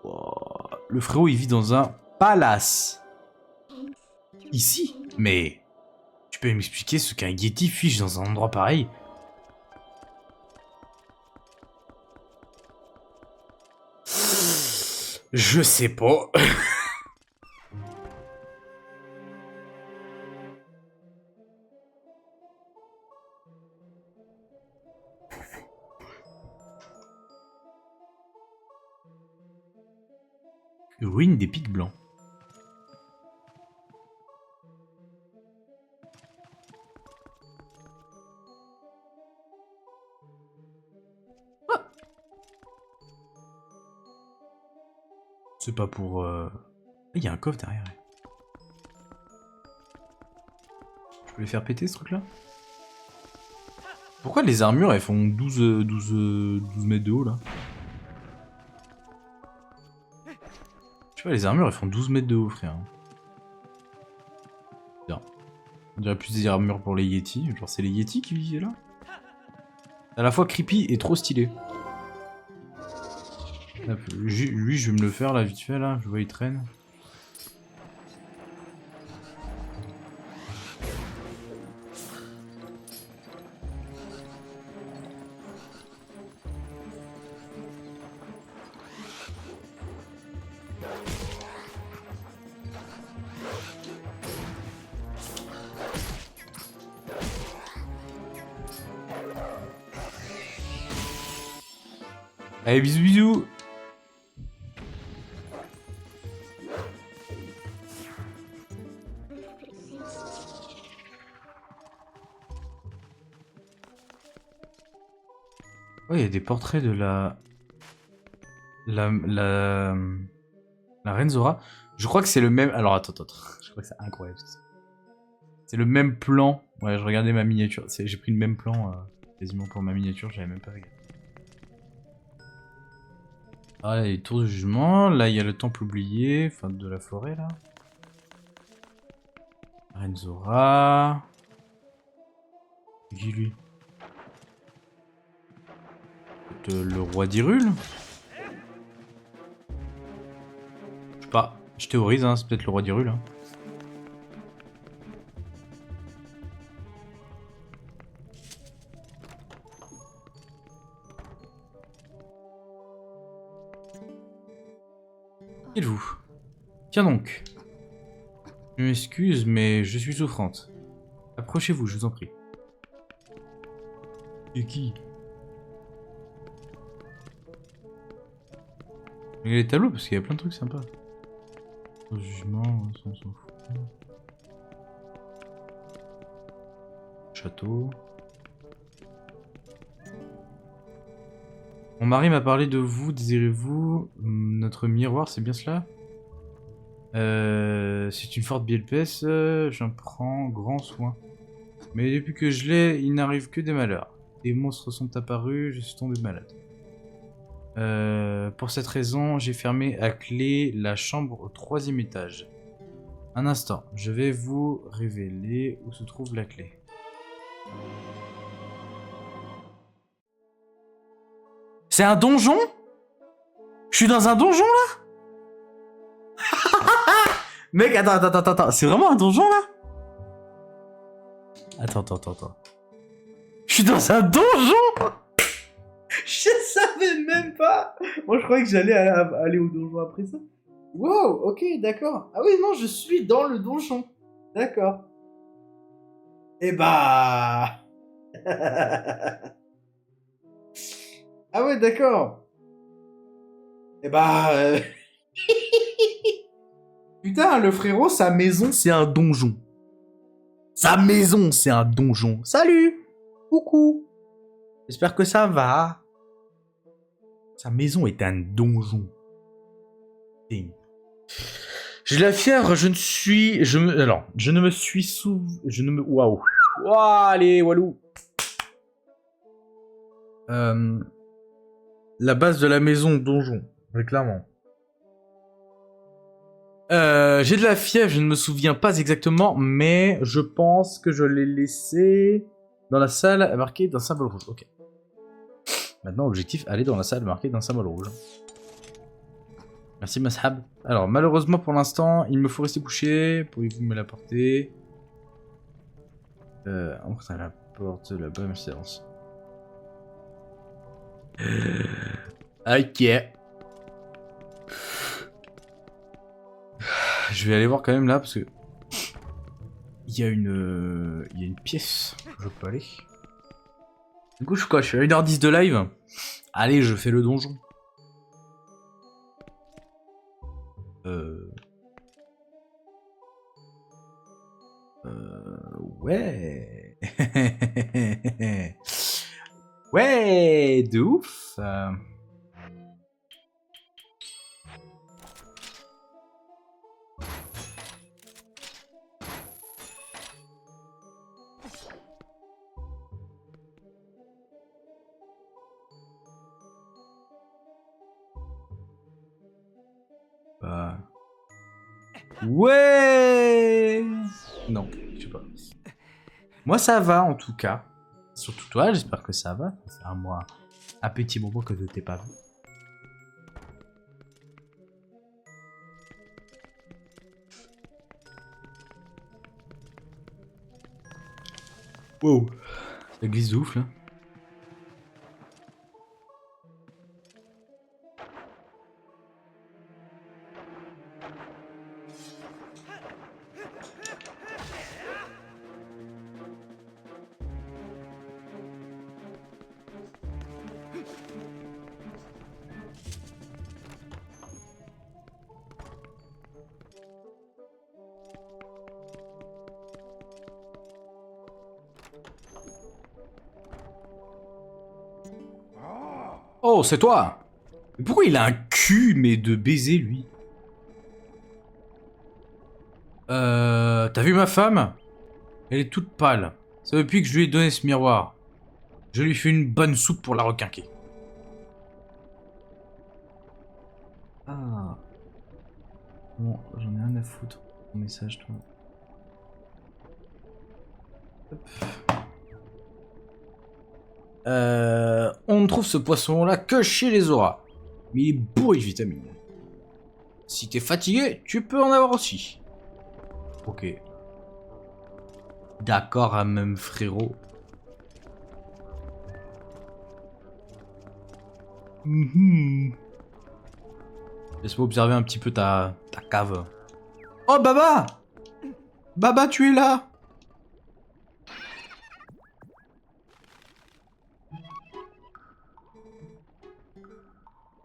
Ouah, le frérot, il vit dans un palace. Ici? Mais... Tu peux m'expliquer ce qu'un Yeti fiche dans un endroit pareil? Je sais pas. Ruine des pics blancs. C'est pas pour... Il y a un coffre derrière. Je peux les faire péter, ce truc-là? Pourquoi les armures, elles font 12 mètres de haut, là? Tu vois, les armures, elles font 12 mètres de haut, frère. Bien. On dirait plus des armures pour les Yeti. Genre, c'est les Yeti qui vivaient là? À la fois creepy et trop stylé. Lui, je vais me le faire, là, vite fait, là. Je vois, il traîne. Allez, bisous, bisous. Oh, il y a des portraits de la... La reine Zora. Je crois que c'est le même. Alors attends. Je crois que c'est incroyable. C'est le même plan. Ouais, je regardais ma miniature. J'ai pris le même plan quasiment pour ma miniature. J'avais même pas regardé. Ah, là, il y a les tours de jugement. Là, il y a le temple oublié. Enfin, de la forêt, là. Reine Zora. Qui lui? Le roi d'Hyrule? Je sais pas. Je théorise, hein. C'est peut-être le roi d'Hyrule. Hein. Qui êtes-vous? Tiens donc. Je m'excuse, mais je suis souffrante. Approchez-vous, je vous en prie. Et qui? Regardez les tableaux parce qu'il y a plein de trucs sympas. Au jugement, on s'en fout. Château. Mon mari m'a parlé de vous, désirez-vous notre miroir, c'est bien cela? C'est une forte bielpesse, j'en prends grand soin. Mais depuis que je l'ai, il n'arrive que des malheurs. Des monstres sont apparus, je suis tombé malade. Pour cette raison, j'ai fermé à clé la chambre au 3e étage. Un instant, je vais vous révéler où se trouve la clé. C'est un donjon? Je suis dans un donjon là? Mec, attends, c'est vraiment un donjon là? Attends. Je suis dans un donjon? Je savais même pas. Moi, je croyais que j'allais aller au donjon après ça. Wow, ok, d'accord. Ah oui, non, je suis dans le donjon. D'accord. Eh bah... ah ouais, d'accord. Eh bah... Putain, le frérot, sa maison, c'est un donjon. Sa maison, c'est un donjon. Salut. Coucou. J'espère que ça va. Sa maison est un donjon. J'ai la fièvre, je ne me suis Waouh. Waouh, allez, Walou. La base de la maison, donjon. Oui, clairement. J'ai de la fièvre, je ne me souviens pas exactement, mais je pense que je l'ai laissé dans la salle marquée d'un symbole rouge. Ok. Maintenant, objectif, aller dans la salle marquée d'un symbole rouge. Merci Mashab. Alors, malheureusement pour l'instant, il me faut rester couché. Pourriez-vous me l'apporter? Entre à la porte là-bas, mais séance. Ok. Je vais aller voir quand même là parce que il y a une pièce où je peux aller. Du coup, je suis à 1h10 de live. Allez, je fais le donjon. Ouais. Ouais, de ouf. Ouais. Non, je sais pas. Moi, ça va en tout cas. Surtout toi, j'espère que ça va. Ça fait un petit moment que je t'ai pas vu. Wow. Ça glisse de ouf là. Oh, c'est toi! Mais pourquoi il a un cul, mais de baiser, lui. T'as vu ma femme? Elle est toute pâle. C'est depuis que je lui ai donné ce miroir. Je lui fais une bonne soupe pour la requinquer. Ah. Bon, j'en ai rien à foutre. Ton message, toi. Hop. On ne trouve ce poisson-là que chez les auras. Mais il est bourré de vitamines. Si t'es fatigué, tu peux en avoir aussi. Ok. D'accord, à même frérot. Laisse-moi observer un petit peu ta cave. Oh, Baba! Baba, tu es là!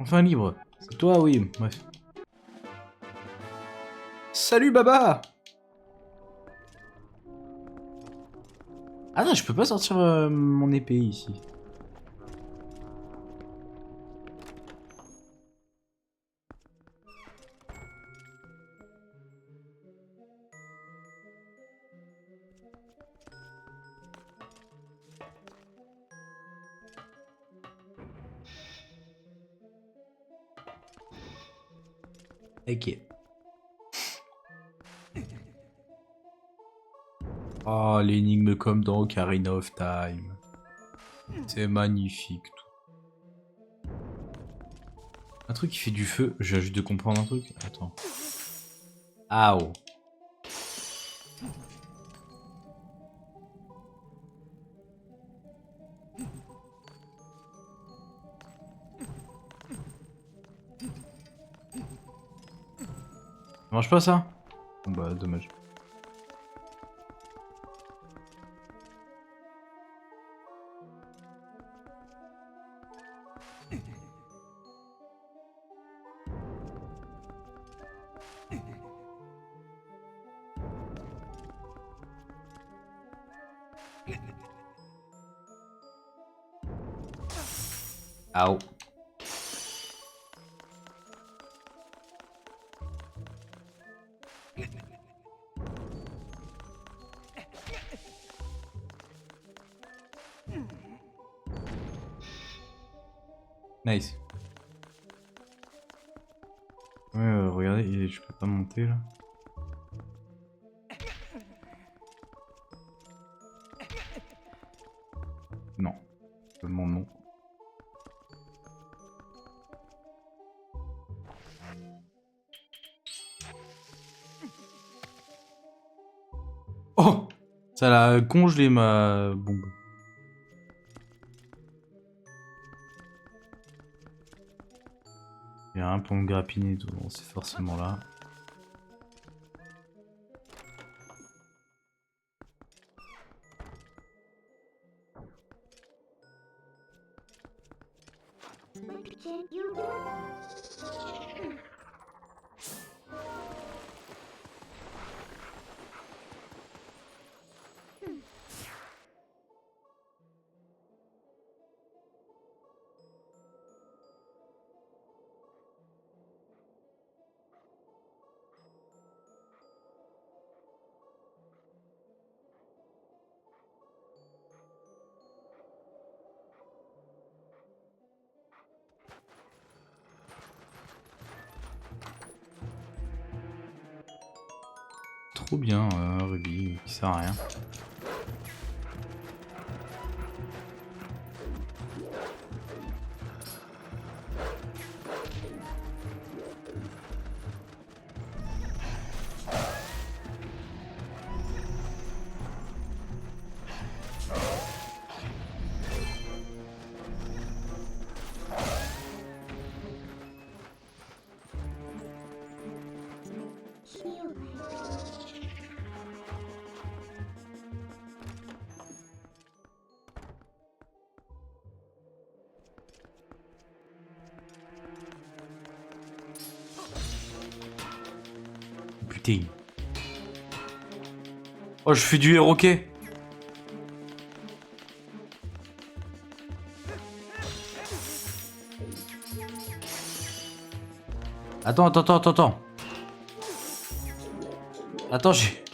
Enfin libre. C'est toi, oui. Bref. Salut, Baba! Ah non, je peux pas sortir mon épée ici. Ok. Oh, l'énigme comme dans Ocarina of Time. C'est magnifique tout. Un truc qui fait du feu. Je viens juste de comprendre un truc. Attends. Ah oh. Ça marche pas ça? Bon bah dommage. Ah oh. Nice. Ouais, regardez, je peux pas monter là. Non. Je demande non. Oh! Ça l'a congelé ma bombe. Il y a un pour me grappiner, donc c'est forcément là. Trop bien, Ruby, qui sert à rien. Putain. Oh, je fais du héroquet. Attends, attends, attends, attends, attends. Attends, j'ai...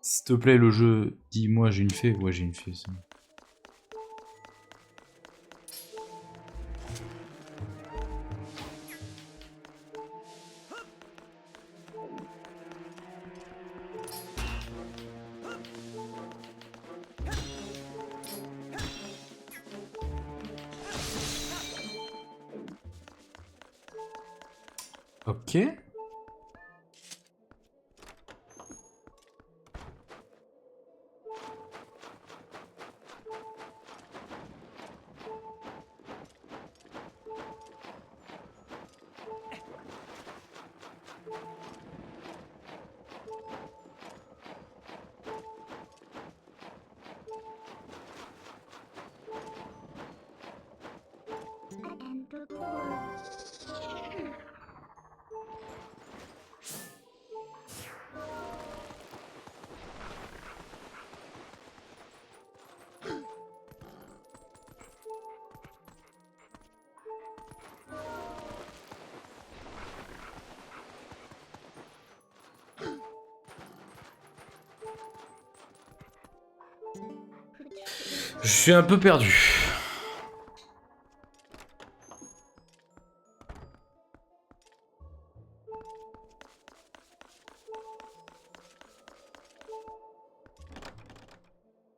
S'il te plaît, le jeu, dis-moi, j'ai une fée. Ouais, j'ai une fée, c'est bon. Ok. Je suis un peu perdu.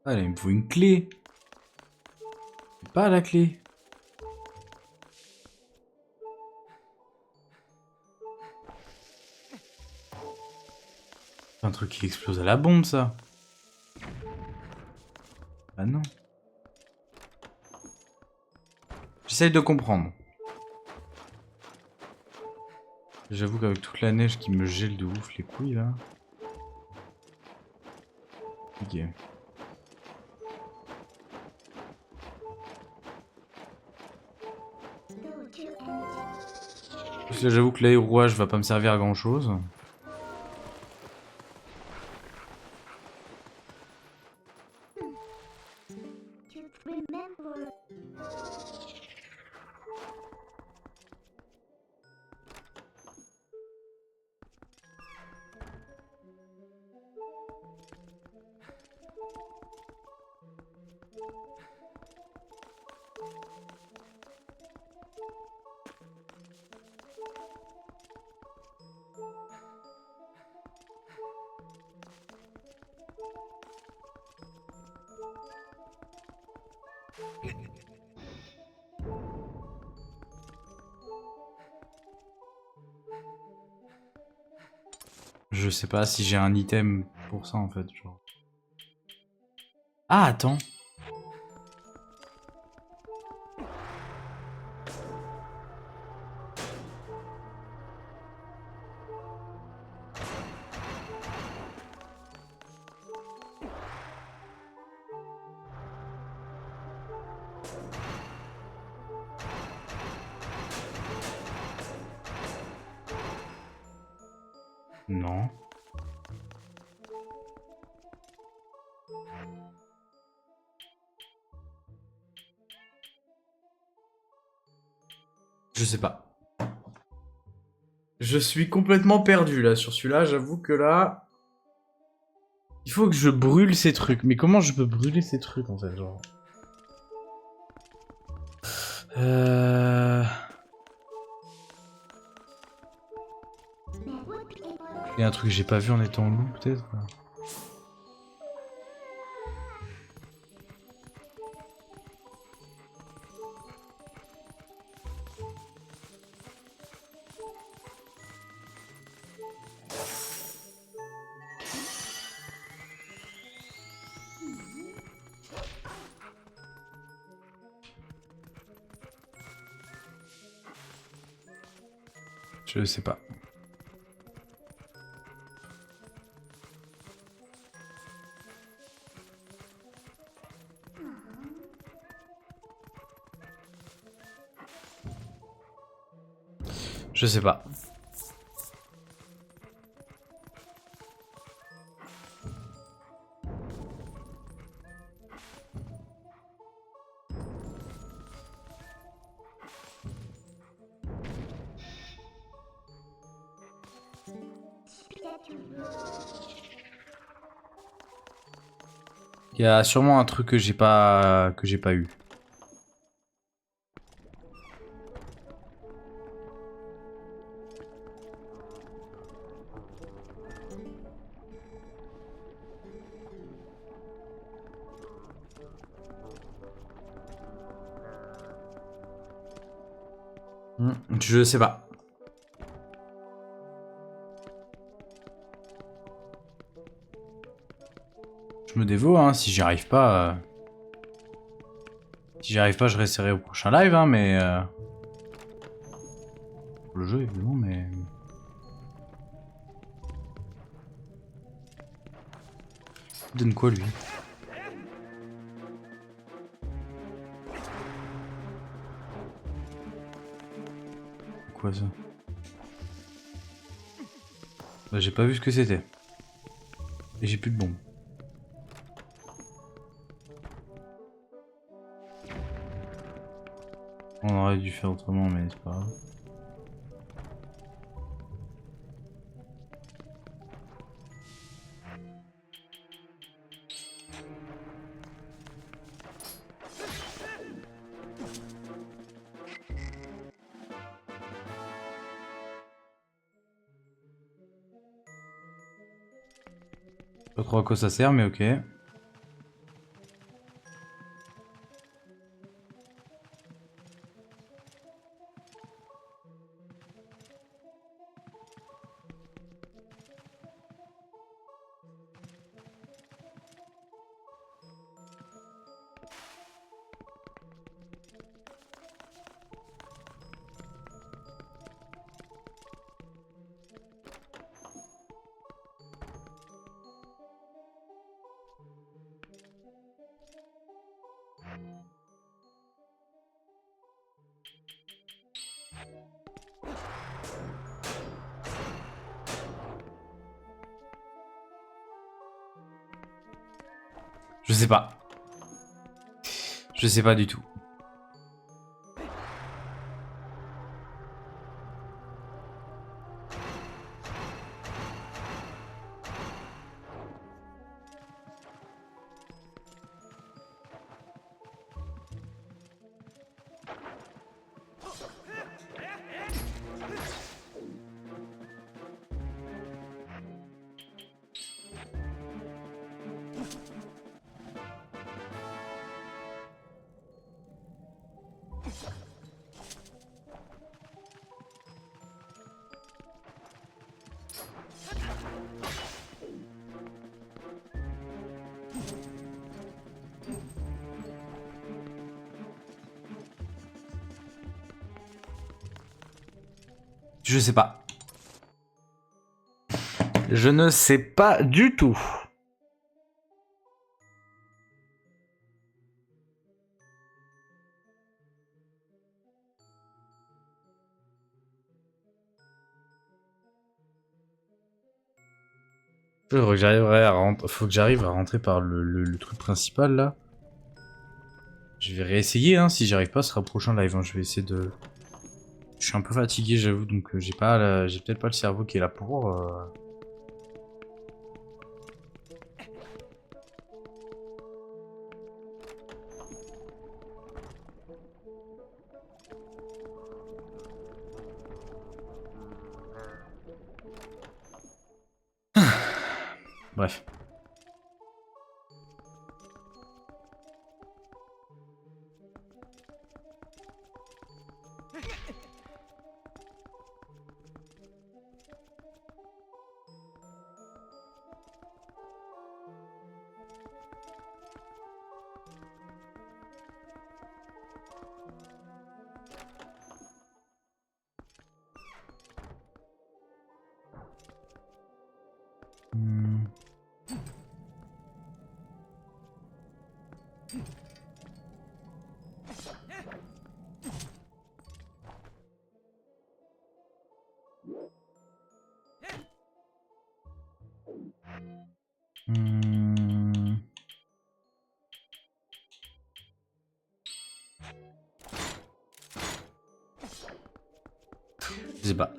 Allez, il me faut une clé. Pas la clé. C'est un truc qui explose à la bombe, ça. Ah non. J'essaye de comprendre. J'avoue qu'avec toute la neige qui me gèle de ouf les couilles, là. Ok. Parce que là, j'avoue que l'aérouage va pas me servir à grand chose. Je sais pas si j'ai un item pour ça en fait. Genre. Ah, attends. Non. Je sais pas. Je suis complètement perdu là sur celui-là. J'avoue que là... Il faut que je brûle ces trucs. Mais comment je peux brûler ces trucs en fait, genre... Il y a un truc que j'ai pas vu en étant loup peut-être. Je sais pas. Je sais pas. Il y a sûrement un truc que j'ai pas eu. Je sais pas. Je me dévoue, hein, si j'y arrive pas... Si j'y arrive pas, je resterai au prochain live, hein, mais... Pour le jeu, évidemment, mais... Il donne quoi, lui? Quoi, ça? Bah, j'ai pas vu ce que c'était. Et j'ai plus de bombes. On aurait dû faire autrement, mais c'est pas grave. Pas trop à quoi ça sert, mais ok. Je sais pas. Je sais pas du tout. Je sais pas. Je ne sais pas du tout. Faut que j'arrive à rentrer par le truc principal là. Je vais réessayer, hein. Si j'y arrive pas, ce sera au prochain live. Hein. Je vais essayer de. Je suis un peu fatigué, j'avoue, donc j'ai peut-être pas le cerveau qui est là pour. Bref. Je sais pas.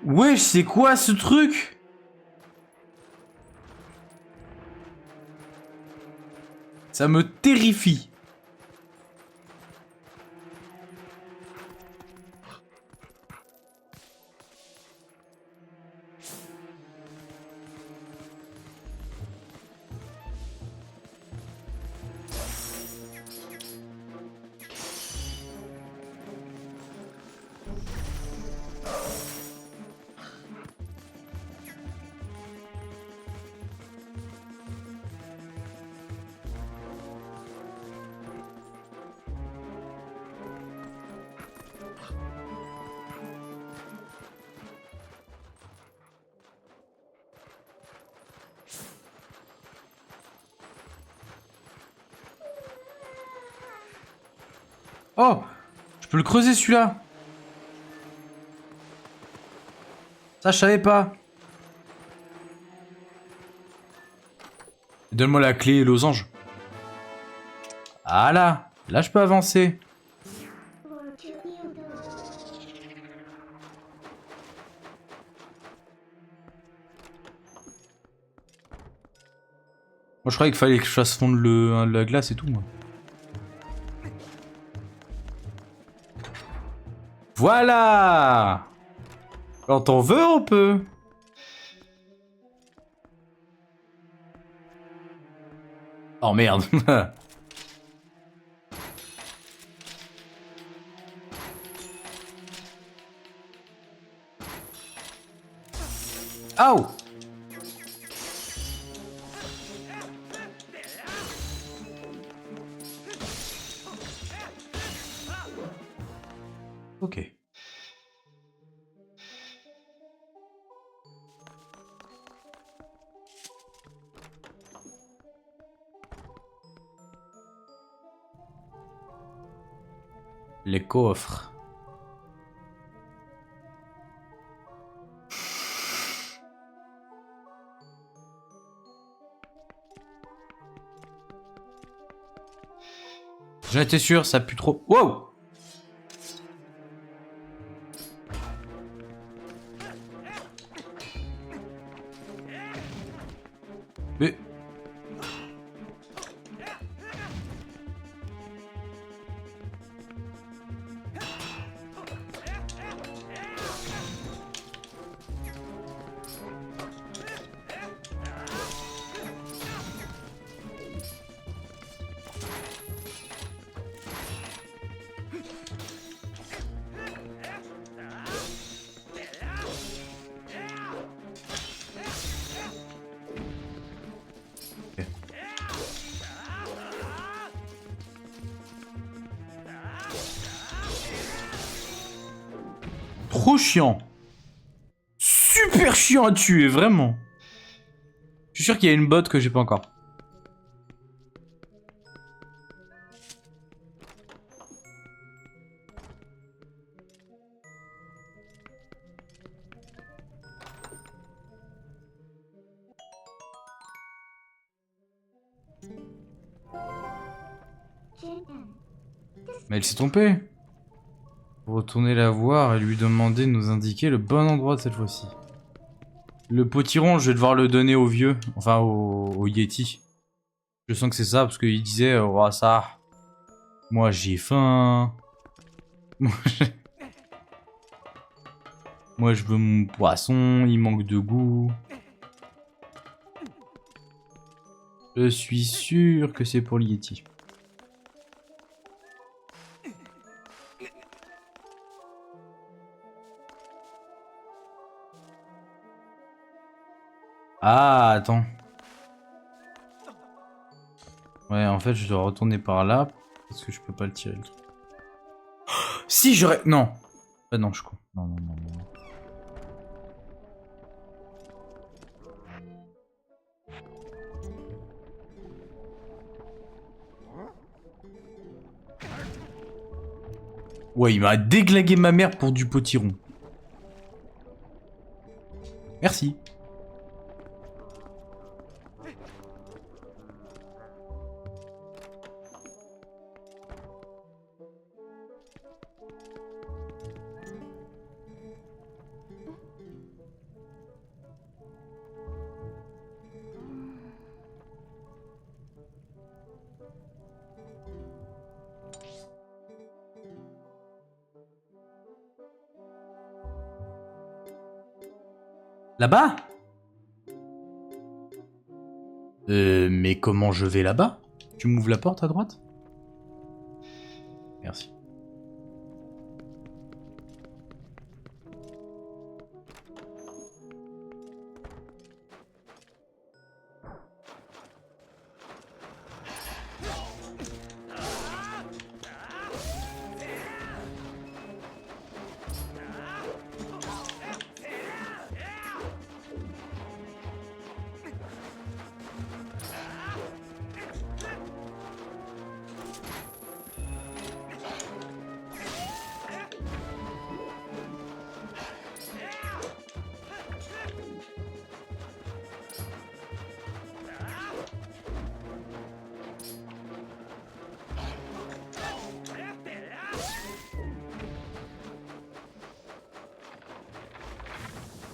Wesh, c'est quoi ce truc? Ça me terrifie. Oh, je peux le creuser celui-là. Ça, je savais pas. Donne-moi la clé et losange. Voilà, là je peux avancer. Moi je croyais qu'il fallait que je fasse fondre la glace et tout moi. Voilà. Quand on veut, on peut. Oh merde. Oh. Ok. Les coffres. J'en étais sûr, ça pue trop. Wow. Mais... Trop chiant. Super chiant à tuer, vraiment. Je suis sûr qu'il y a une botte que j'ai pas encore. Mais elle s'est trompée. Faut retourner la voir et lui demander de nous indiquer le bon endroit cette fois-ci. Le potiron, je vais devoir le donner au vieux. Enfin, au Yeti. Je sens que c'est ça, parce qu'il disait, oh ça, moi j'ai faim. Moi je veux mon poisson, il manque de goût. Je suis sûr que c'est pour le Yeti. Ah, attends. Ouais, en fait, je dois retourner par là, parce que je peux pas le tirer, le truc. Si, j'aurais... Non. Ah non, je crois. Non, non, non, non. Ouais, il m'a déglingué ma mère pour du potiron. Merci. Là-bas? Mais comment je vais là-bas? Tu m'ouvres la porte à droite? Merci.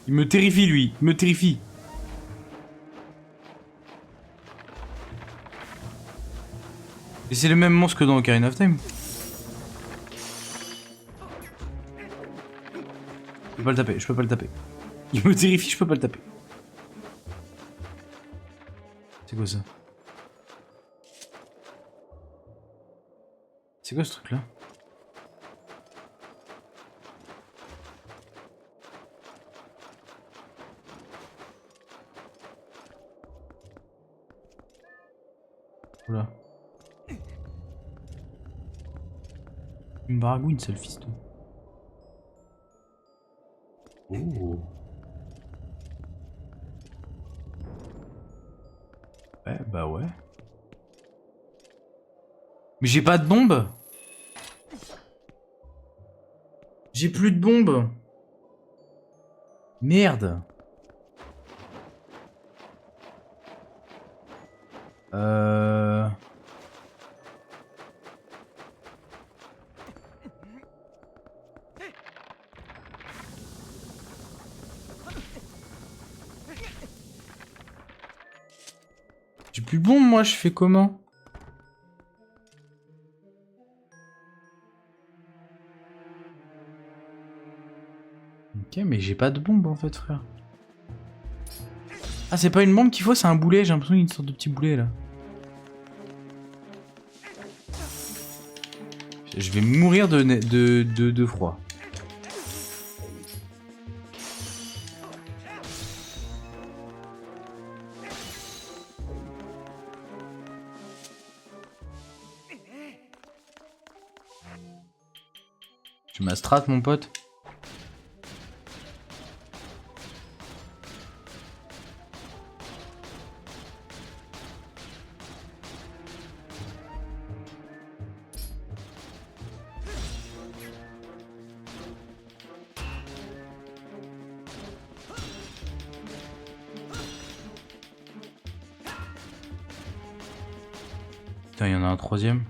Il me terrifie, lui. Il me terrifie. Et c'est le même monstre que dans Ocarina of Time. Je peux pas le taper, je peux pas le taper. Il me terrifie, je peux pas le taper. C'est quoi ça? C'est quoi ce truc là? Oula. Il me baragouine, ça le fiston. Oh. Ouais, bah ouais. Mais j'ai pas de bombe. J'ai plus de bombe. Merde. J'ai plus de bombe, moi, je fais comment? Ok, mais j'ai pas de bombe en fait, frère. Ah, c'est pas une bombe qu'il faut, c'est un boulet. J'ai l'impression qu'il y a une sorte de petit boulet là. Je vais mourir de froid. Tu m'as strat, mon pote? Putain, il y en a un troisième.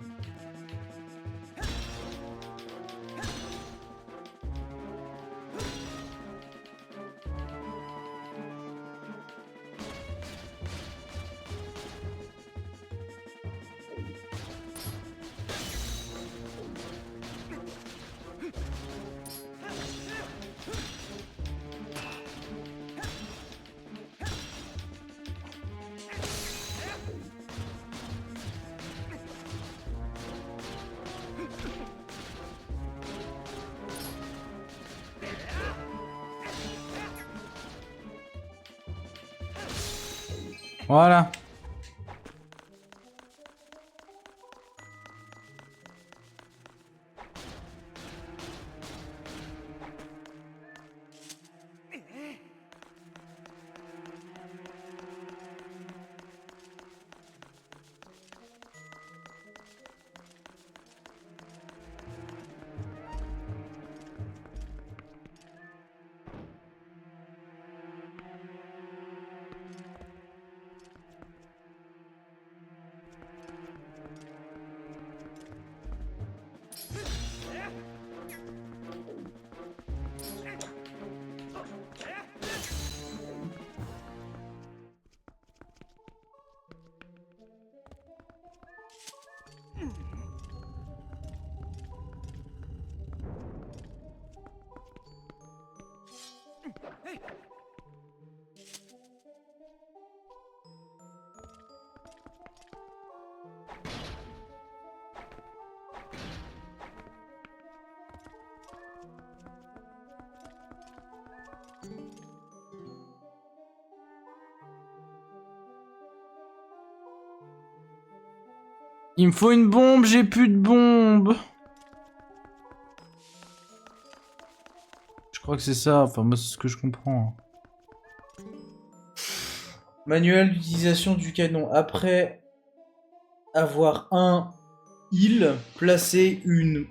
Voilà. Il me faut une bombe, j'ai plus de bombe. Je crois que c'est ça, enfin moi c'est ce que je comprends. Manuel d'utilisation du canon. Après avoir un il placé une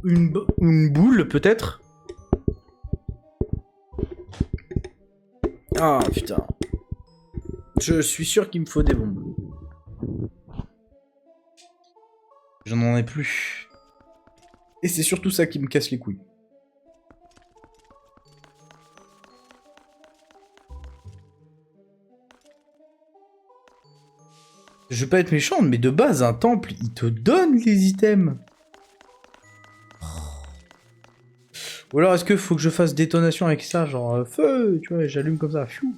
boule peut-être. Ah putain. Je suis sûr qu'il me faut des bombes. Je n'en ai plus. Et c'est surtout ça qui me casse les couilles. Je veux pas être méchant, mais de base, un temple, il te donne les items. Ou alors, est-ce qu'il faut que je fasse détonation avec ça, genre feu, tu vois, j'allume comme ça, fiou.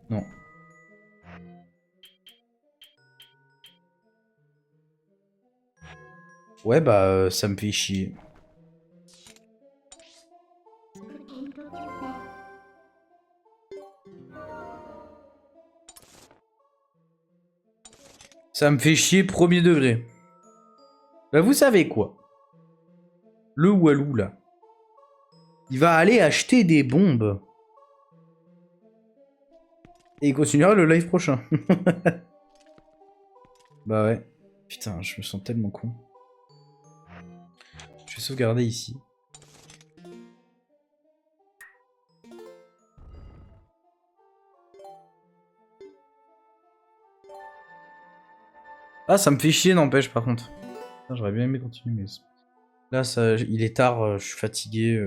Non. Ouais, bah, ça me fait chier. Ça me fait chier premier degré. Bah, vous savez quoi? Le Walou, là. Il va aller acheter des bombes. Et il continuera le live prochain. Bah ouais. Putain, je me sens tellement con. Je vais sauvegarder ici. Ah, ça me fait chier, n'empêche, par contre. J'aurais bien aimé continuer, mais... Là, ça, il est tard, je suis fatigué.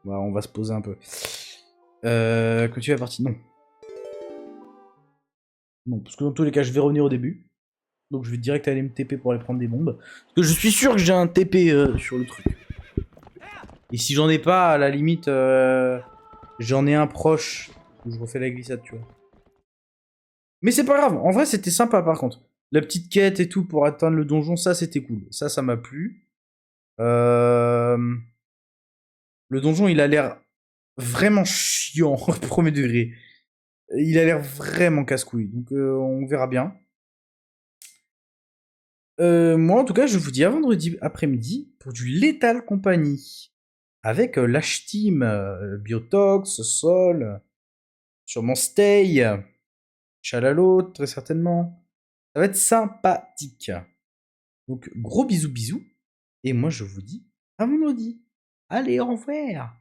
Bah, on va se poser un peu. Continue la partie, non. Non, parce que dans tous les cas, je vais revenir au début. Donc je vais direct aller me TP pour aller prendre des bombes. Parce que je suis sûr que j'ai un TP sur le truc. Et si j'en ai pas, à la limite, j'en ai un proche. Où je refais la glissade, tu vois. Mais c'est pas grave, en vrai c'était sympa par contre. La petite quête et tout pour atteindre le donjon, ça c'était cool. Ça m'a plu. Le donjon il a l'air vraiment chiant, premier degré. Il a l'air vraiment casse-couille, donc on verra bien. Moi en tout cas je vous dis à vendredi après-midi pour du Lethal Company. Avec l'H-Team, Biotox, Sol, sûrement Stay, Chalalo très certainement. Ça va être sympathique. Donc, gros bisous bisous. Et moi, je vous dis à vendredi. Allez, au revoir.